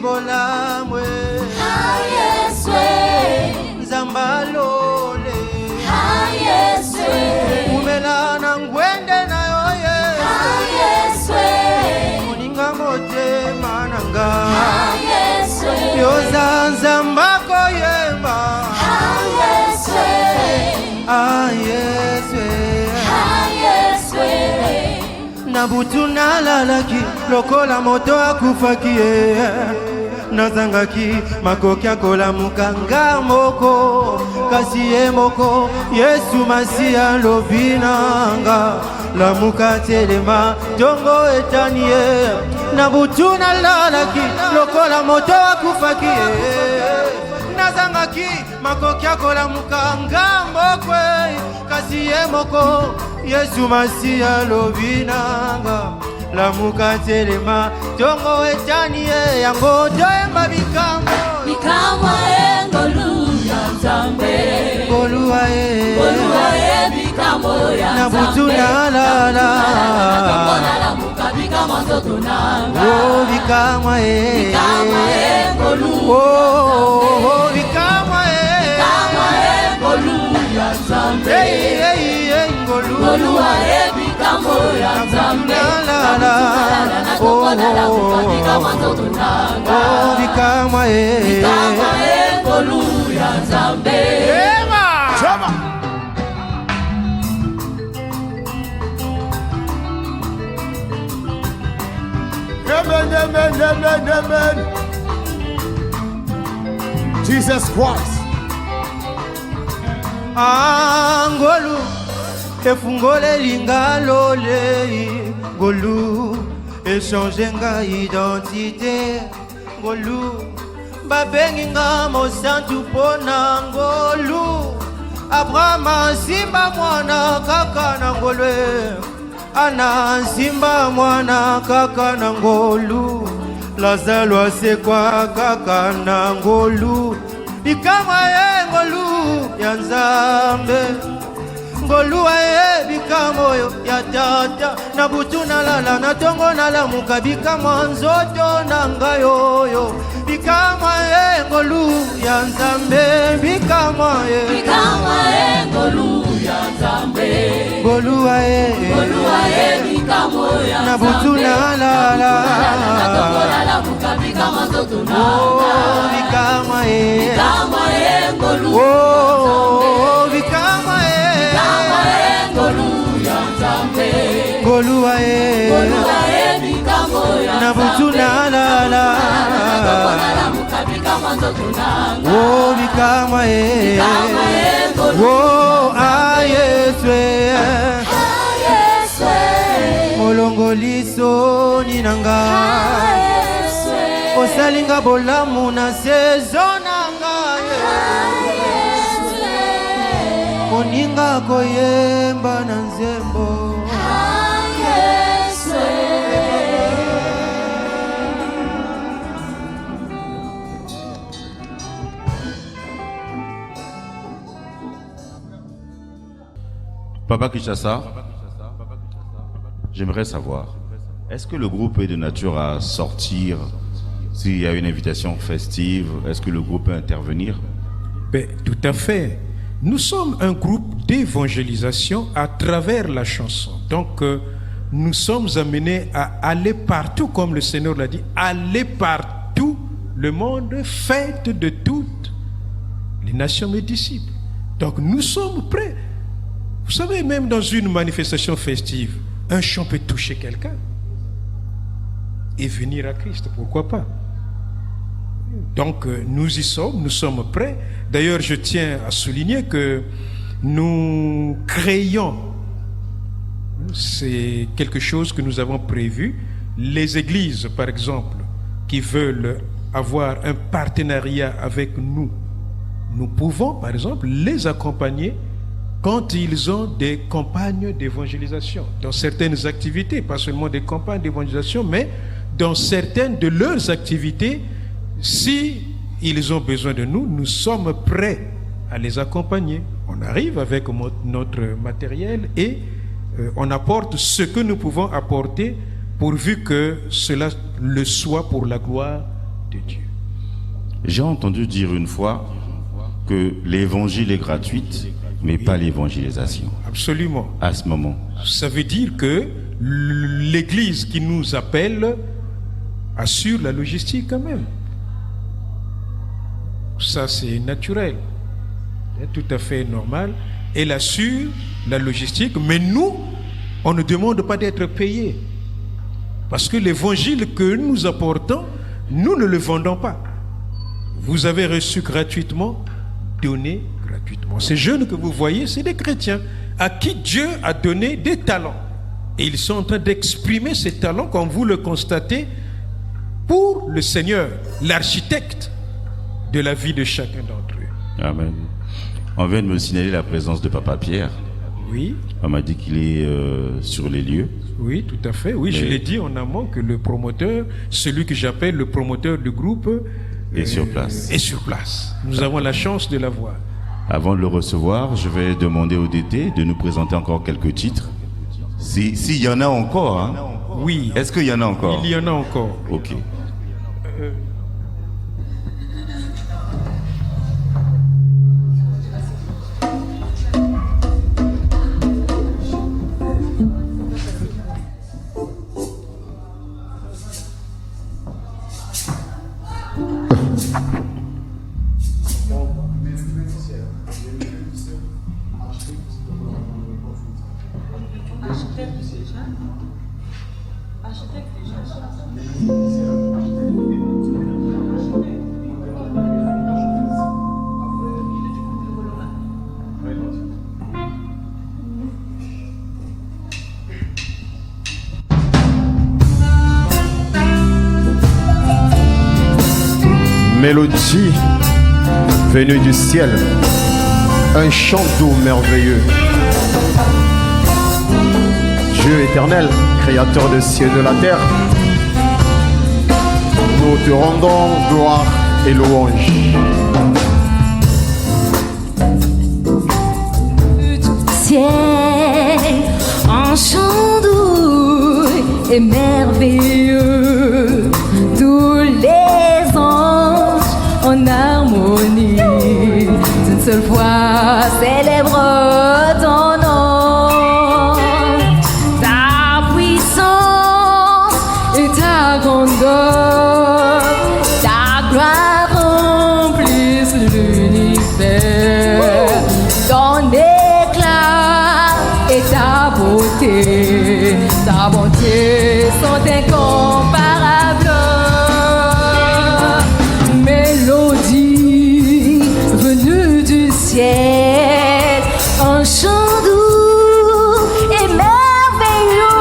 Bolamwe Nzambalole Umelana ngwende na yoye Muninga mote mananga Yoza nzambako yemba Nabutu nalalaki lokola moto akufakie Nazangaki makoki akola mukanga moko kasi ye moko Yesu Masia lobinanga la mukatelema jongo etanie Nabutu nalalaki lokola moto akufakie Nazangaki makoki akola mukanga moko kasi ye moko Yesu Masia lobinanga la mukatelema tongo etanie yango doemba Bikamwa ngoluya Nzambe Golua bikamwa ya na butuna la la muka bikamwa sotunanga Oh bikamwa ngolu Oh bikamwa Bikamwa Ngolu ya Nzambe. Amen, amen, amen, amen. Jesus Christ. Ngolu efungole lingalo le Ngolu échanger nga identité Ngolu babengi nga mosantu pona Ngolu Abraham simba mwana kaka na Ngolu Ana simba mwana kaka na Ngolu Lazalo asekwa kaka na Ngolu Bikamwa Ngolu ya Nzambe Ngolu bikamwa ya tata na butu nalala na tongo nalamuka bikamwa nzoto na ngayoyo Bikamwa Ngolu ya Nzambe Bikamwa Ngolu ya Nzambe. Ngolu bikamwa ya na butu nalala bikamwa nzoto na Bikamwa Ngolu Bikamwa Ngolu ya Nzambe. Ngolu bikamwa ya na butu nalala bikamwa nzoto na Bikamwa molongoliso ninanga osalinga bolamu na sezo nanga moninga koyemba na nzembo Papa Kinshasa, j'aimerais savoir, est-ce que le groupe est de nature à sortir s'il y a une invitation festive? Est-ce que le groupe peut intervenir? Tout à fait. Nous sommes un groupe d'évangélisation à travers la chanson. Donc, nous sommes amenés à aller partout, comme le Seigneur l'a dit, aller partout, le monde, faites de toutes les nations mes disciples. Donc, nous sommes prêts. Vous savez, même dans une manifestation festive, un chant peut toucher quelqu'un et venir à Christ, pourquoi pas? Donc nous y sommes, nous sommes prêts. D'ailleurs, je tiens à souligner que nous créons, c'est quelque chose que nous avons prévu, les églises, par exemple, qui veulent avoir un partenariat avec nous, nous pouvons, par exemple, les accompagner quand ils ont des campagnes d'évangélisation, dans certaines activités, pas seulement des campagnes d'évangélisation, mais dans certaines de leurs activités, si ils ont besoin de nous, nous sommes prêts à les accompagner. On arrive avec notre matériel et on apporte ce que nous pouvons apporter pourvu que cela le soit pour la gloire de Dieu. J'ai entendu dire une fois que l'évangile est gratuit, mais pas l'évangélisation. Absolument. À ce moment. Ça veut dire que l'Église qui nous appelle assure la logistique quand même. Ça, c'est naturel. C'est tout à fait normal. Elle assure la logistique, mais nous, on ne demande pas d'être payés. Parce que l'évangile que nous apportons, nous ne le vendons pas. Vous avez reçu gratuitement, donné gratuitement. Ces jeunes que vous voyez, c'est des chrétiens à qui Dieu a donné des talents. Et ils sont en train d'exprimer ces talents, comme vous le constatez, pour le Seigneur, l'architecte de la vie de chacun d'entre eux. Amen. On vient de me signaler la présence de Papa Pierre. Oui. On m'a dit qu'il est sur les lieux. Oui, tout à fait. Oui, je l'ai dit en amont que le promoteur, celui que j'appelle le promoteur du groupe, est sur place. Est sur place. Nous avons la chance de l'avoir. Avant de le recevoir, je vais demander au DT de nous présenter encore quelques titres. S'il y en a encore, hein. Oui. Est-ce qu'il y en a encore? Il y en a encore. Ok. mélodie venue du ciel, un chant doux merveilleux. Dieu éternel, créateur des cieux et de la terre, nous te rendons gloire et louange. Ciel, un chant doux et merveilleux, tous les anges en harmonie, d'une seule voix célèbre ton nom, ta puissance et ta grandeur, ta gloire remplissent l'univers, ton éclat et ta bonté sont incomparables. Mélodie venue du ciel, un chant doux et merveilleux,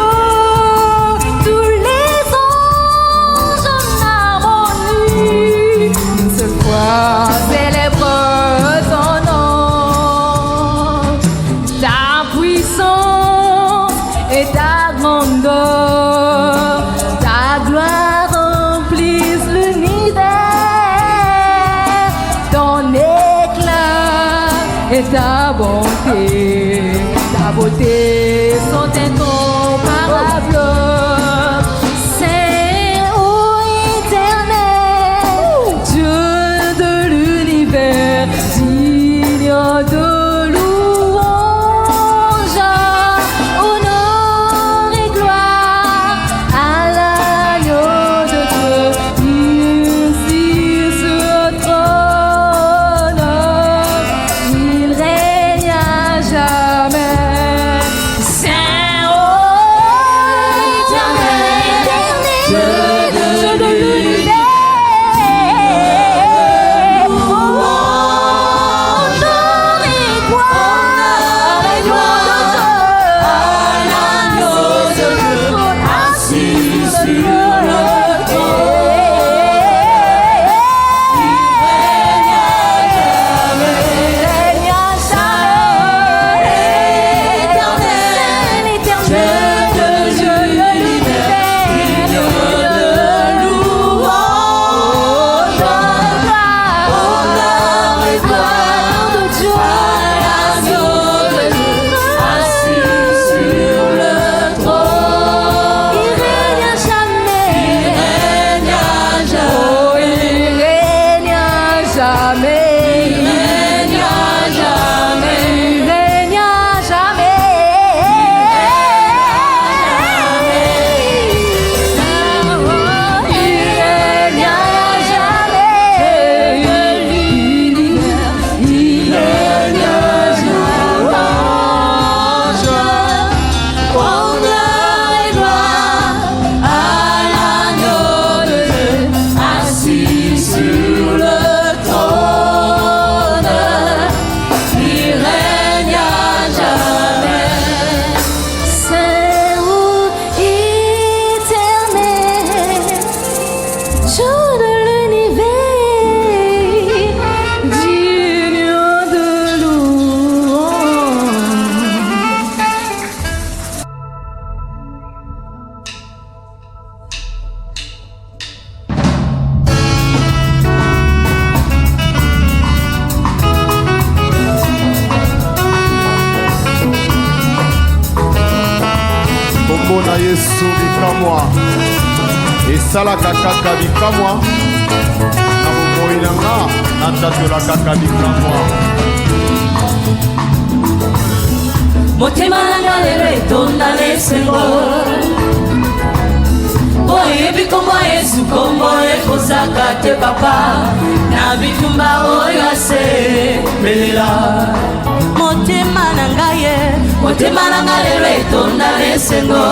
tous les anges en harmonie, une seule fois célèbre ton nom, ta puissance et ta grandeur, ta gloire remplissent l'univers, ton éclat et ta beauté sont incomparables. Saint ou éternel, Dieu de l'univers, digne de louange, honneur et gloire à l'agneau de Dieu, ici sur le trône, il règne à jamais. Saint ou éternel, Dieu de l'univers, honneur et gloire à l'agneau de Dieu, assis sur le trône, il règne à jamais. Éternel, Dieu de l'univers, digne de louange, honneur et gloire de Dieu, l'agneau de Dieu, assis sur le trône. Il règne à jamais. Oh, il règne à jamais. Il règne à jamais. Il règne à jamais. Il règne à jamais. Il règne à jamais. Honneur et gloire à l'agneau de Dieu, assis sur le trône. Il règne à jamais. Saint ou éternel, Dieu de l'univers, digne de louange. Kombo na Yesu bikamwa esalaka kaka bikamwa na bomoi na nga natatola kaka bikamwa. Motema nanga lelo etonda lesengo, oyebi kombo Yesu, kombo ekozaka te papa, na bitumba oyo asebelela. Motema nanga ye, motema nanga lelo etonda lesengo,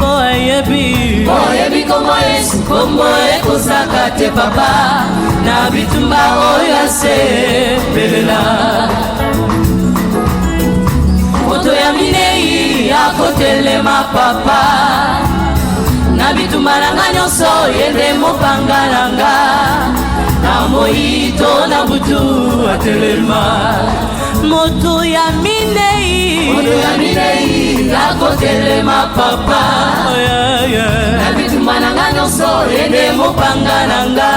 oyebi kombo Yesu, kombo ekozaka te papa, na bitumba oyo asebelela. Moto ya minei akotelema papa, na bitumba nanga nyonso yende mopanga nanga, moito na butu atelema moto ya minei akotelema papa na bituma nanga nyonso ende mopanga nanga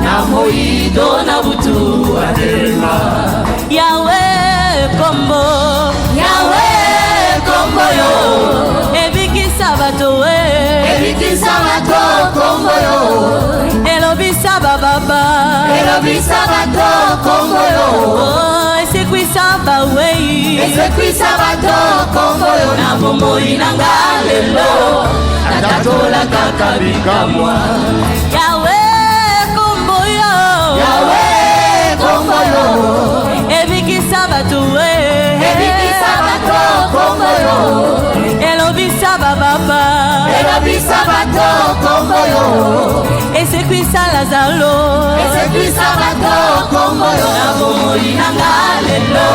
na moito na butu atelema Yawe kombo yo ebikisa bato kombo yo elobisa bababa kombo yo esekwisa bawei bato kombo yo na bomoi nanga lelo atatola kaka bikamwa Yawe kombo yo ebikisa bato kombo yo elobisa bababa bato kombo yo esekwisa lazalo bato kombo yo na bomoi nanga lelo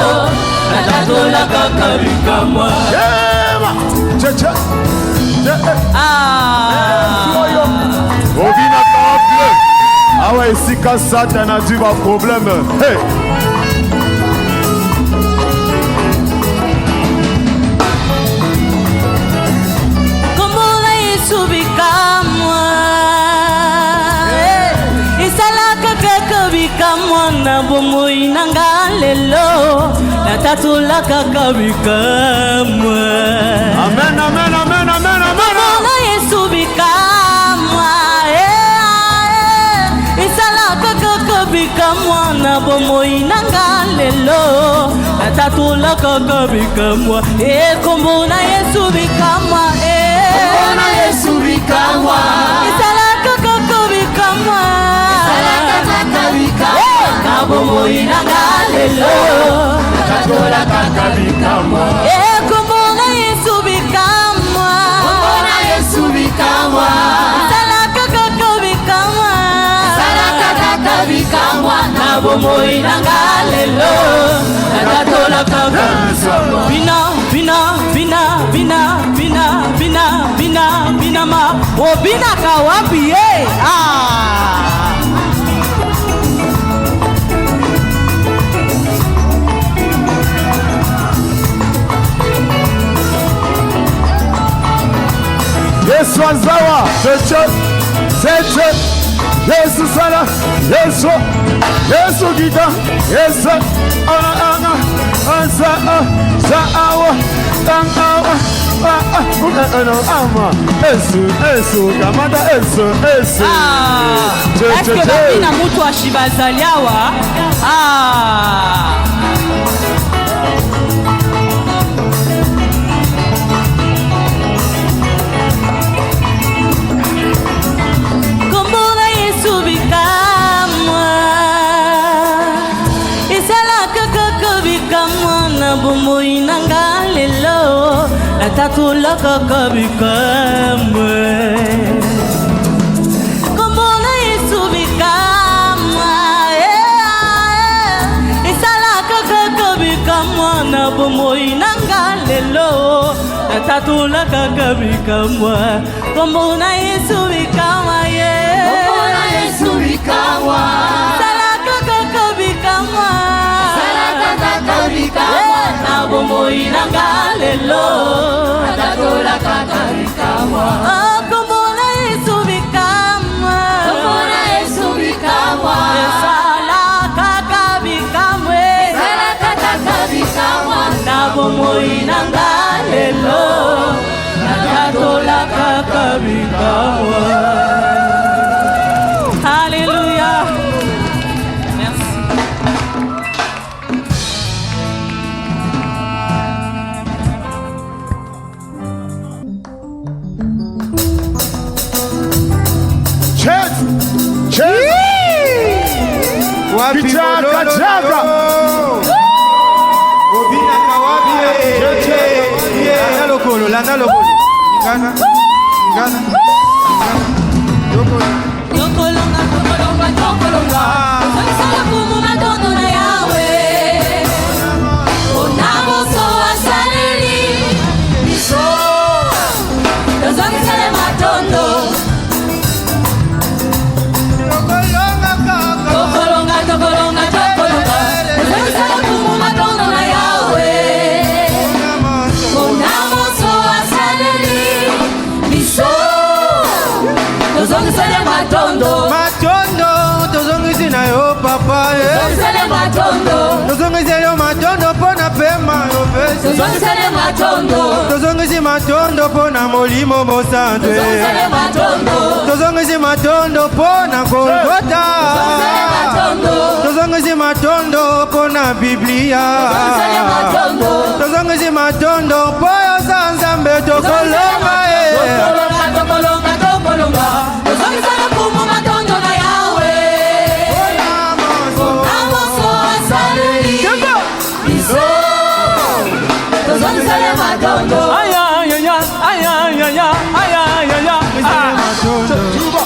atatola kaka bikamwa Obina Kawaple. Ah ouais, ici quand Satan a dû avoir problème. Hey. Comment la Yesu bikamwa Isala kaka bikamwa na bomoi nanga lelo natatula kaka bikamwa Amen, amen, amen, amen, amen. Yesu bikamwa Isala kaka bikamwa na bomoi nanga lelo natatula kaka bikamwa kombo na Yesu bikamwa Isala kaka bikamwa na bomoi nanga lelo natatula kaka bikamwa kombo na Yesu bikamwa Isala kaka bikamwa na bomoi nanga lelo natatola kaka bina ma obina kawapi Yesu azawa, Seche, Yesu sala, Yesu gita, Yesu ana, ansa, saawa, tangawa, ama, Yesu, kamata Yesu. Est-ce que babina mutu ashibazaliawa? Bomoi nanga lelo natatula kaka bikamwe kombo na Yesu bikamwa isala kaka bikamwa na bomoi nanga lelo natatula kaka bikamwa kombo na Yesu bikamwa isala kaka bikamwa na bomoi nanga lelo natatola kaka bikamwa kombo na Yesu bikamwa esala kaka bikamwe na bomoi nanga lelo natatola kaka bikamwa Alléluia. Merci. Kichaka Obina kawapi lokolo landa lokolo ngana lokolo sala kumu matondo na yawe onamo so asaleli biso dozami sale matondo lokolo ngaka tozongisi yo matondo pona pema yopesi tozongisi matondo pona molimo mosandwe tozongisi matondo pona Golgota tozongisi matondo pona Biblia tozongisi matondo poyo za Nzambe tokolonga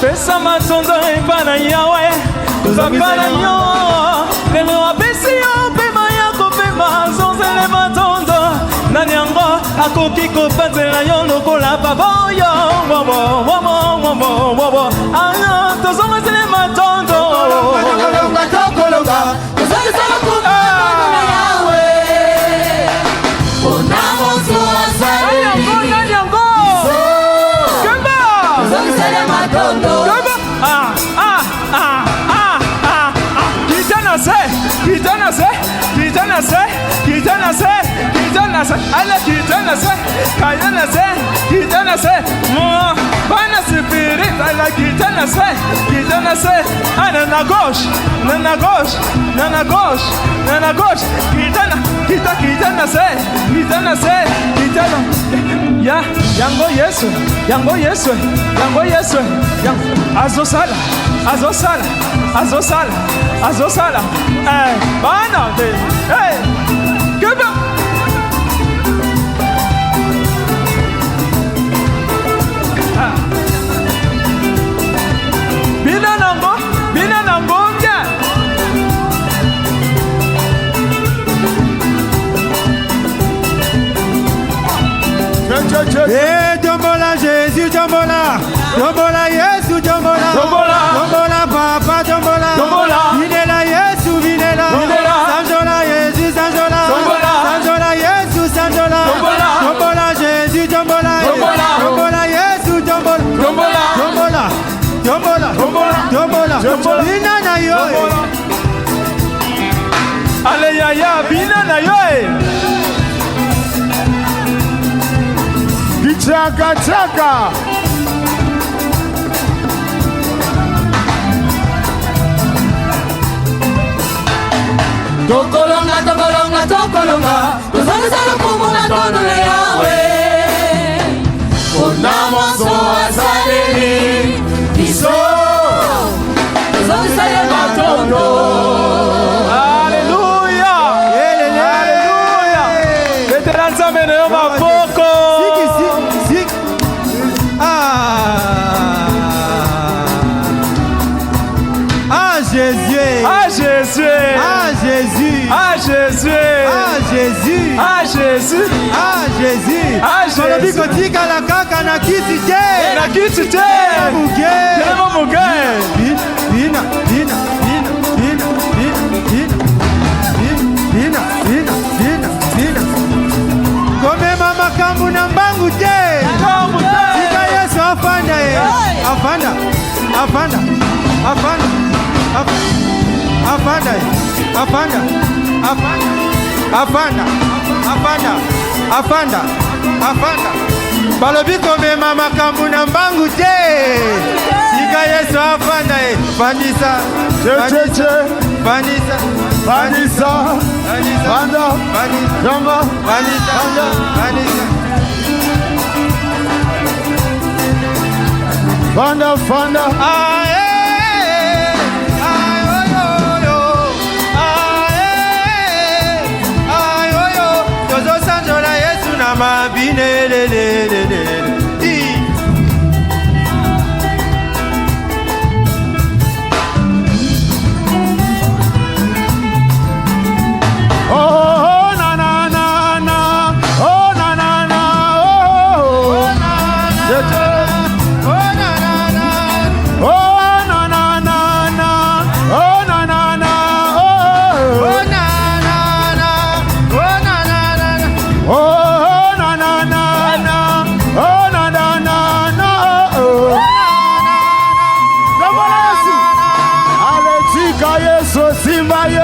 pesa matondo epana yawe papa yo lelo apesi yo pema yako pema zonzele matondo nani yango akoki kopanzela yo lokola baboyo wowo aya tozongezele matondo yango Yesu azosala bana hey give up bina nango tombola Jésus, tombola Yesu, tombola papa, tombola vinela Yesu, vinela sanjola Yesu, sanjola Yesu, tombola Jésus, tombola Yesu, tombola bina na yo aleya bina na yo Chaka Tokolonga tozongisa lokumu na tondo na yawe mpona moso azaleli biso tozongisa ye matondo. Aleluya betela Nzambe na yo maboko. Jésus kotikala kaka na kiti te bina komema makambo na mbangu te tika Yesu afanda balobi komema makambo na mbangu te tika Yesu afanda pandisa Fanda tozosanjola Yesu na mabinelelelele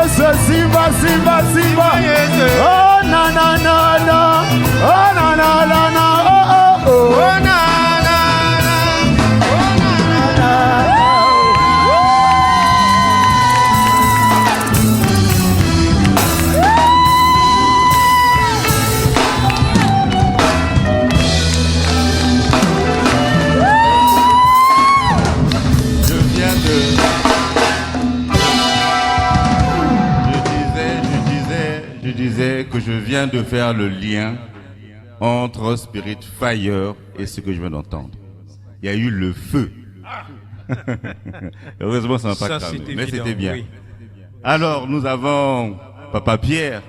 Yesu, Simba, Simba, Simba. Oh, na, na, na, na. Oh, na, na, na, na. Oh, oh, oh. Oh, na, na, na. Oh, na, na, na. Je disais que je viens de faire le lien entre Spirit Fire et ce que je viens d'entendre. Il y a eu le feu. Heureusement, ça n'a pas cramé, mais c'était bien. Oui. Alors, nous avons Papa Pierre,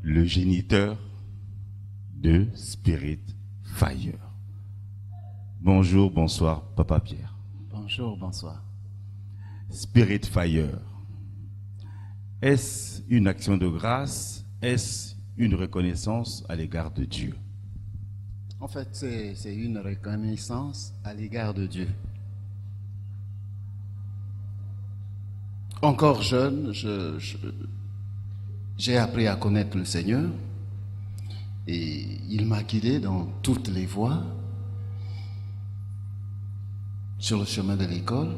le géniteur de Spirit Fire. Bonjour, bonsoir, Papa Pierre. Bonjour, bonsoir. Spirit Fire. Est-ce une action de grâce? Est-ce une reconnaissance à l'égard de Dieu? En fait, c'est une reconnaissance à l'égard de Dieu. Encore jeune, j'ai appris à connaître le Seigneur et il m'a guidé dans toutes les voies sur le chemin de l'école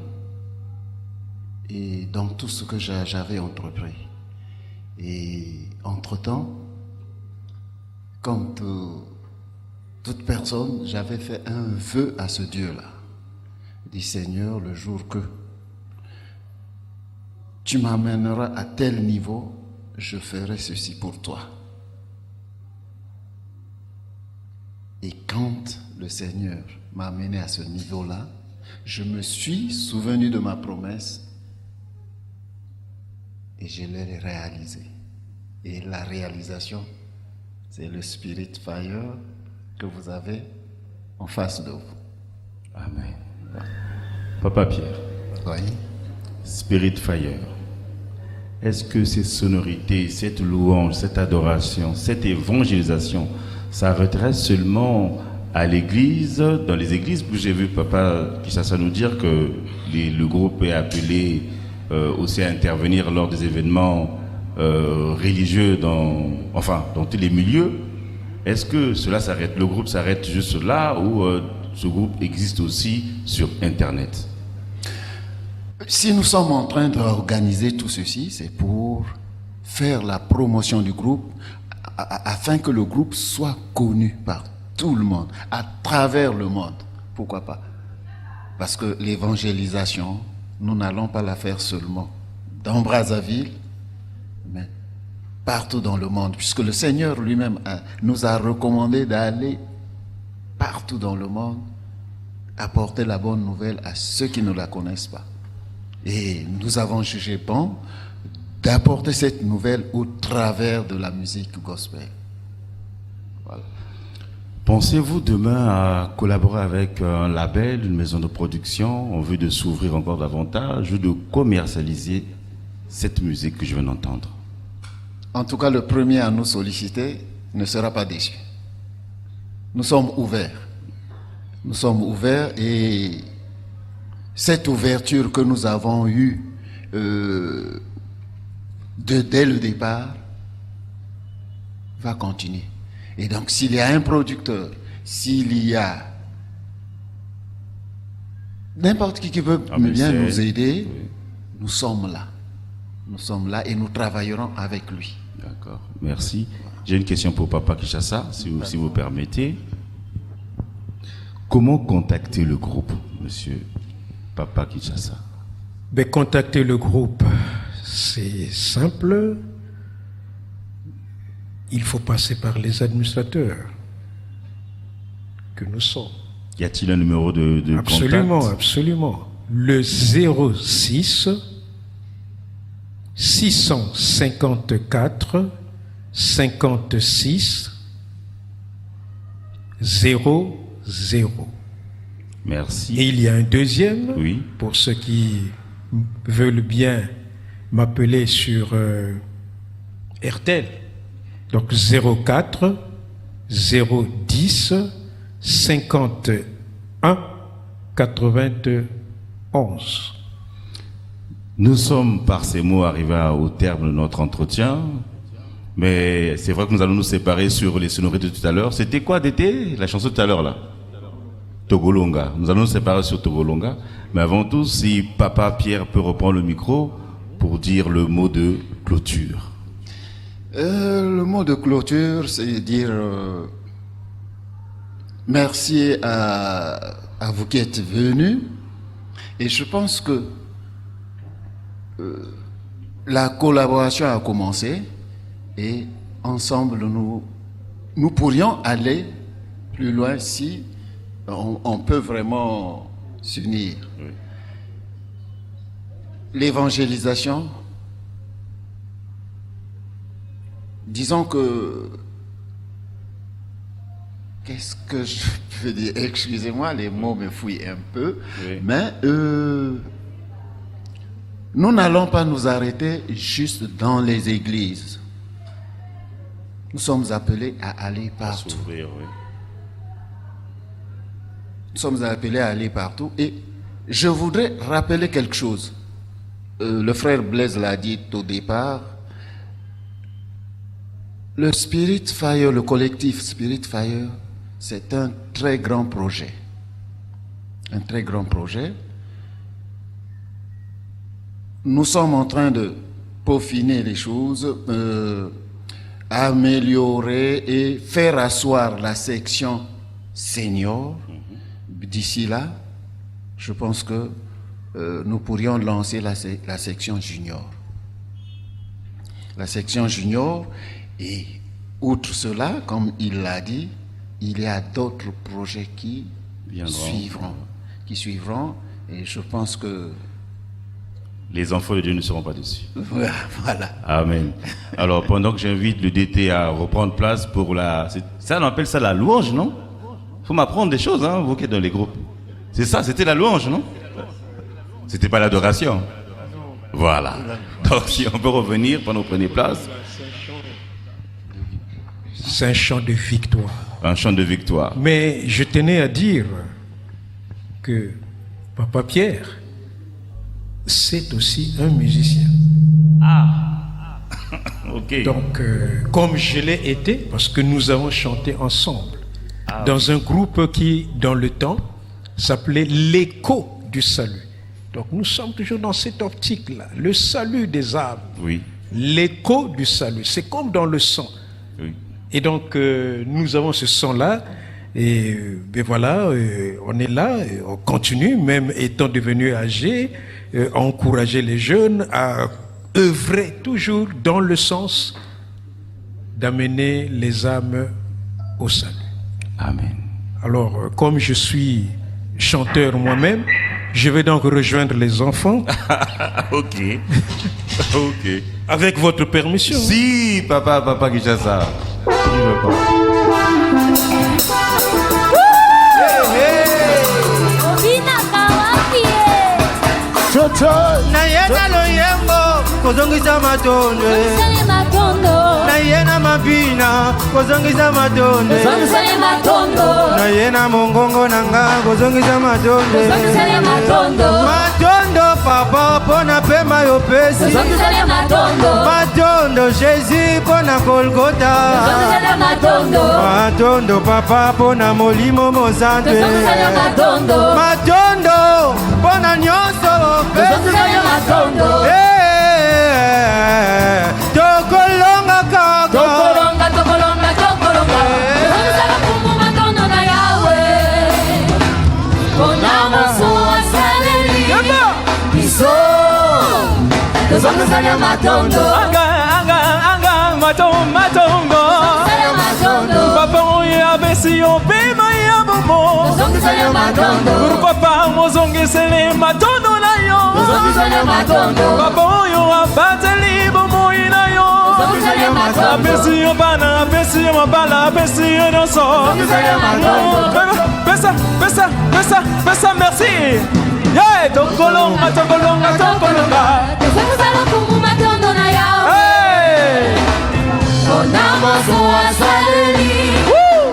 et dans tout ce que j'avais entrepris. Et entre-temps, comme toute personne, j'avais fait un vœu à ce Dieu-là. Dit Seigneur, le jour que tu m'amèneras à tel niveau, je ferai ceci pour toi. Et quand le Seigneur m'a amené à ce niveau-là, je me suis souvenu de ma promesse et je l'ai réalisée. Et la réalisation, c'est le Spirit Fire que vous avez en face de vous. Amen. Papa Pierre. Oui. Spirit Fire. Est-ce que ces sonorités, cette louange, cette adoration, cette évangélisation, ça redresse seulement à l'église, dans les églises? J'ai vu Papa Kishasa nous dire que le groupe est appelé aussi à intervenir lors des événements religieux dans tous les milieux. Est-ce que cela s'arrête, le groupe s'arrête juste là ou ce groupe existe aussi sur Internet? Si nous sommes en train d'organiser tout ceci, c'est pour faire la promotion du groupe afin que le groupe soit connu par tout le monde, à travers le monde. Pourquoi pas? Parce que l'évangélisation, nous n'allons pas la faire seulement dans Brazzaville, mais partout dans le monde, puisque le Seigneur lui-même nous a recommandé d'aller partout dans le monde, apporter la bonne nouvelle à ceux qui ne la connaissent pas. Et nous avons jugé bon d'apporter cette nouvelle au travers de la musique gospel. Voilà. Pensez-vous demain à collaborer avec un label, une maison de production, en vue de s'ouvrir encore davantage ou de commercialiser cette musique que je viens d'entendre? En tout cas, le premier à nous solliciter ne sera pas déçu. Nous sommes ouverts. Nous sommes ouverts et cette ouverture que nous avons eue dès le départ va continuer. Et donc, s'il y a un producteur, s'il y a n'importe qui veut bien nous aider, oui. Nous sommes là. Nous sommes là et nous travaillerons avec lui. D'accord, merci. J'ai une question pour Papa Kishasa, si vous permettez. Comment contacter le groupe, monsieur Papa Kishasa? Contacter le groupe, c'est simple. Il faut passer par les administrateurs que nous sommes. Y a-t-il un numéro de absolument, contact? Absolument. Le 06 654 56 00. Merci. Et il y a un deuxième, oui, pour ceux qui veulent bien m'appeler sur RTL. Donc 04 010 51 91. Nous sommes par ces mots arrivés au terme de notre entretien, mais c'est vrai que nous allons nous séparer sur les sonorités de tout à l'heure. C'était quoi d'été, la chanson de tout à l'heure là? Togolonga. Nous allons nous séparer sur Togolonga, mais avant tout, si Papa Pierre peut reprendre le micro pour dire le mot de clôture. Le mot de clôture, c'est dire merci à vous qui êtes venus, et je pense que la collaboration a commencé et ensemble nous pourrions aller plus loin si on peut vraiment s'unir. Oui. L'évangélisation, disons que qu'est-ce que je peux dire? Excusez-moi, les mots me fouillent un peu, oui. Mais nous n'allons pas nous arrêter juste dans les églises. Nous sommes appelés à aller partout. Oui. Nous sommes appelés à aller partout. Et je voudrais rappeler quelque chose. Le frère Blaise l'a dit au départ. Le Spirit Fire, le collectif Spirit Fire, c'est un très grand projet. Un très grand projet. Nous sommes en train de peaufiner les choses, améliorer et faire asseoir la section senior. D'ici là, je pense que nous pourrions lancer la section junior. La section junior, et outre cela, comme il l'a dit, il y a d'autres projets qui suivront, et je pense que les enfants de Dieu ne seront pas dessus. Voilà. Amen. Alors, pendant que j'invite le DT à reprendre place pour ça, on appelle ça la louange, non? Il faut m'apprendre des choses, hein, vous qui êtes dans les groupes. C'est ça, c'était la louange, non? C'était pas l'adoration. Voilà. Donc, si on peut revenir pendant que vous prenez place. C'est un chant de victoire. Un chant de victoire. Mais je tenais à dire que Papa Pierre, c'est aussi un musicien. Ah, ok. Donc, comme je l'ai été, parce que nous avons chanté ensemble dans un groupe qui, dans le temps, s'appelait l'Écho du Salut. Donc, nous sommes toujours dans cette optique-là, le salut des âmes. Oui. L'écho du salut, c'est comme dans le sang. Oui. Et donc, nous avons ce sang-là. Et ben voilà, on est là, on continue, même étant devenu âgé, à encourager les jeunes à œuvrer toujours dans le sens d'amener les âmes au salut. Amen. Alors, comme je suis chanteur moi-même, je vais donc rejoindre les enfants. Ok. Ok. Avec votre permission. Si, papa Kinshasa. Je veux pas. Nayena loyengo kozongisa matondo Nayena mabina kozongisa matondo Nayena mongongo nanga kozongisa matondo Matondo papa pona pema yo pesi Matondo Jésus pona Golgotha Matondo papa pona molimo mozante Matondo pona nyonso Tokolonga kaka Tokolonga Tozongisa kumbu matondo na yawe Kona moso asaleli Biso Tozongisa matondo Anga matongo Papa oya besi yo pema ya bomo Pourquoi pas mozongisa matondo na yo Papa oyo abateli bomo ina yo Apesi yo bana, apesi yo mabala, apesi yo danso Pesa, merci Yeah, tokolonga Tozongisa kumbu matondo na yawe Kona moso asaleli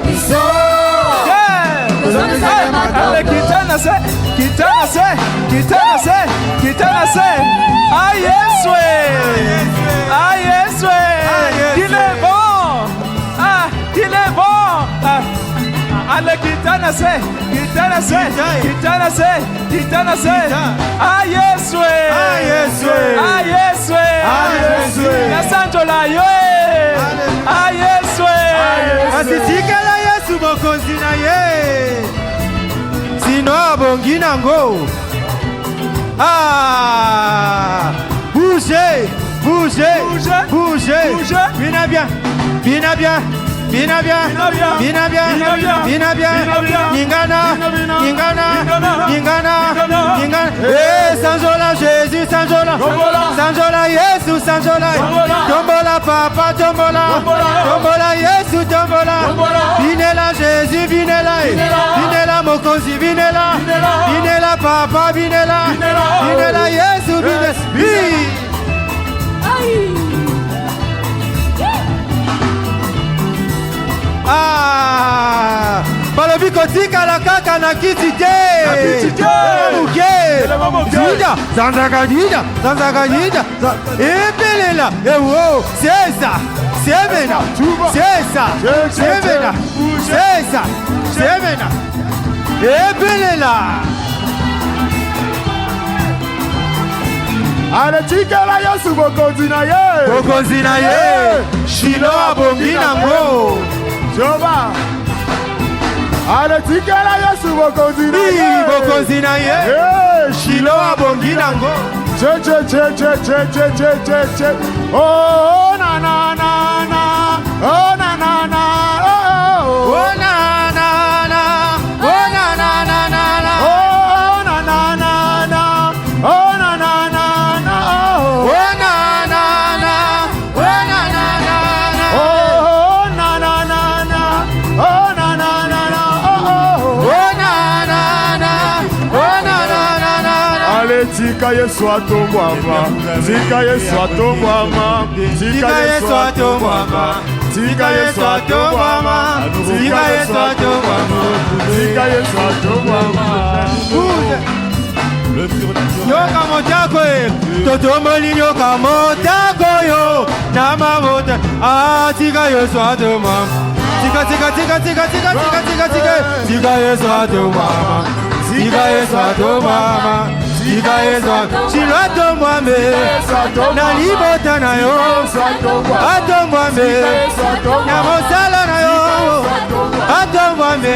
Biso Tozongisa matondo Kitana se Ah Yesu, il est bon. Ah, il est bon. Allez, kitana se. Ah Yesu, nasanto la yo. Ah Yesu, asitikala Yesu mokonzi na ye. Sino abongi nango. Ah, bougez. Bien bien. Ningana. Sanjola Jésus, Sanjola Yesu, Sanjola. Tombola papa, tombola Yesu, tombola. Vinela Jésus, vinela mokonzi, vinela papa, vinela Yesu, vinela. Ah, balobi kotika la kaka na kiti te. Zanzaka dida. Epelela, ewo, c'est ça. Epelela. aletikela Yesu bokonzi na ye Shilo abongi nango Jehova aletikela Yesu bokonzi na ye Shilo abongi nango che oh na na na oh na na na oh na na na oh na na na na oh na na na oh na na na Tika Yesu atombwama, tika Yesu atombwama, tika Yesu atombwama, tika Yesu atombwama, tika Yesu atombwama, tika Yesu atombwama. Nyoka motako totomboli nyoka motako yo namamota tika Yesu atombwama, tika Yesu atombwama, tika Yesu atombwama. Shilo atomwame na libota na yo atomwame na mosala na yo atomwame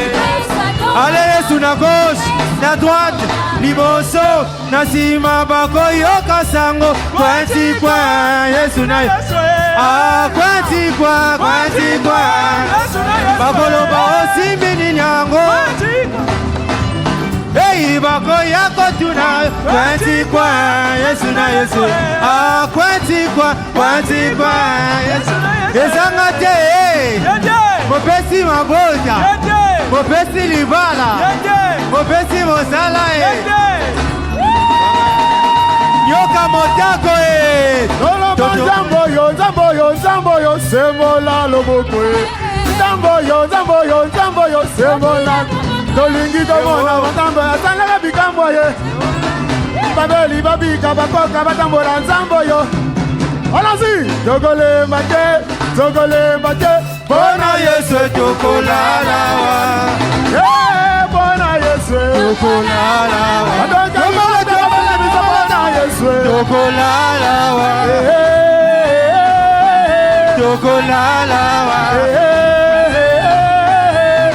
ale Yesu na gauche na droite liboso na sima bakoyoka sango kwanti kwa Yesu na yo kwanti kwa bakoloba osimbini nyango Hey, bako yako tuna kwanti kwa Yesu na Yesu kwanti kwa Yesu Ezangate mopesi maboja mopesi libala mopesi mosala Nyoka motako Nzambo yo semola loboko Nzambo yo semola Tolingi tomona batambo ya sangala bikambo ye Babeli babika bakoka batambola nzambo yo Olanzi Togole mbate Bona Yesu tokolala Bona Yesu tokolala Bona Yesu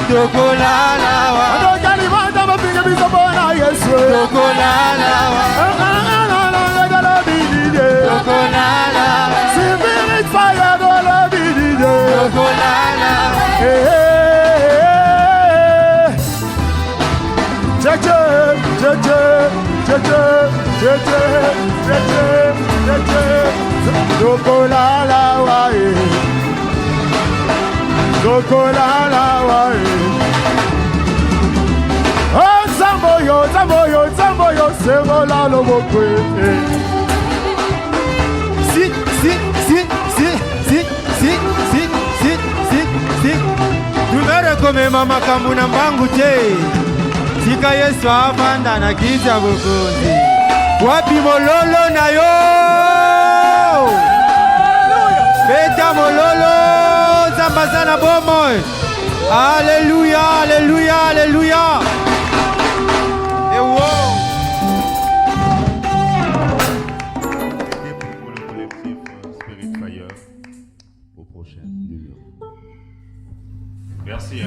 tokolala Spirit fire gola bidide Nzambo yo semola loboko Tumerekomema makambo na mbangu te tika Yesu avanda na kiti ya bokonzi wapi mololo na yo baza na bomoi. Alléluia, alléluia, alléluia. Et wow. Pour le collectif Spirit Fire au prochain numéro. Merci.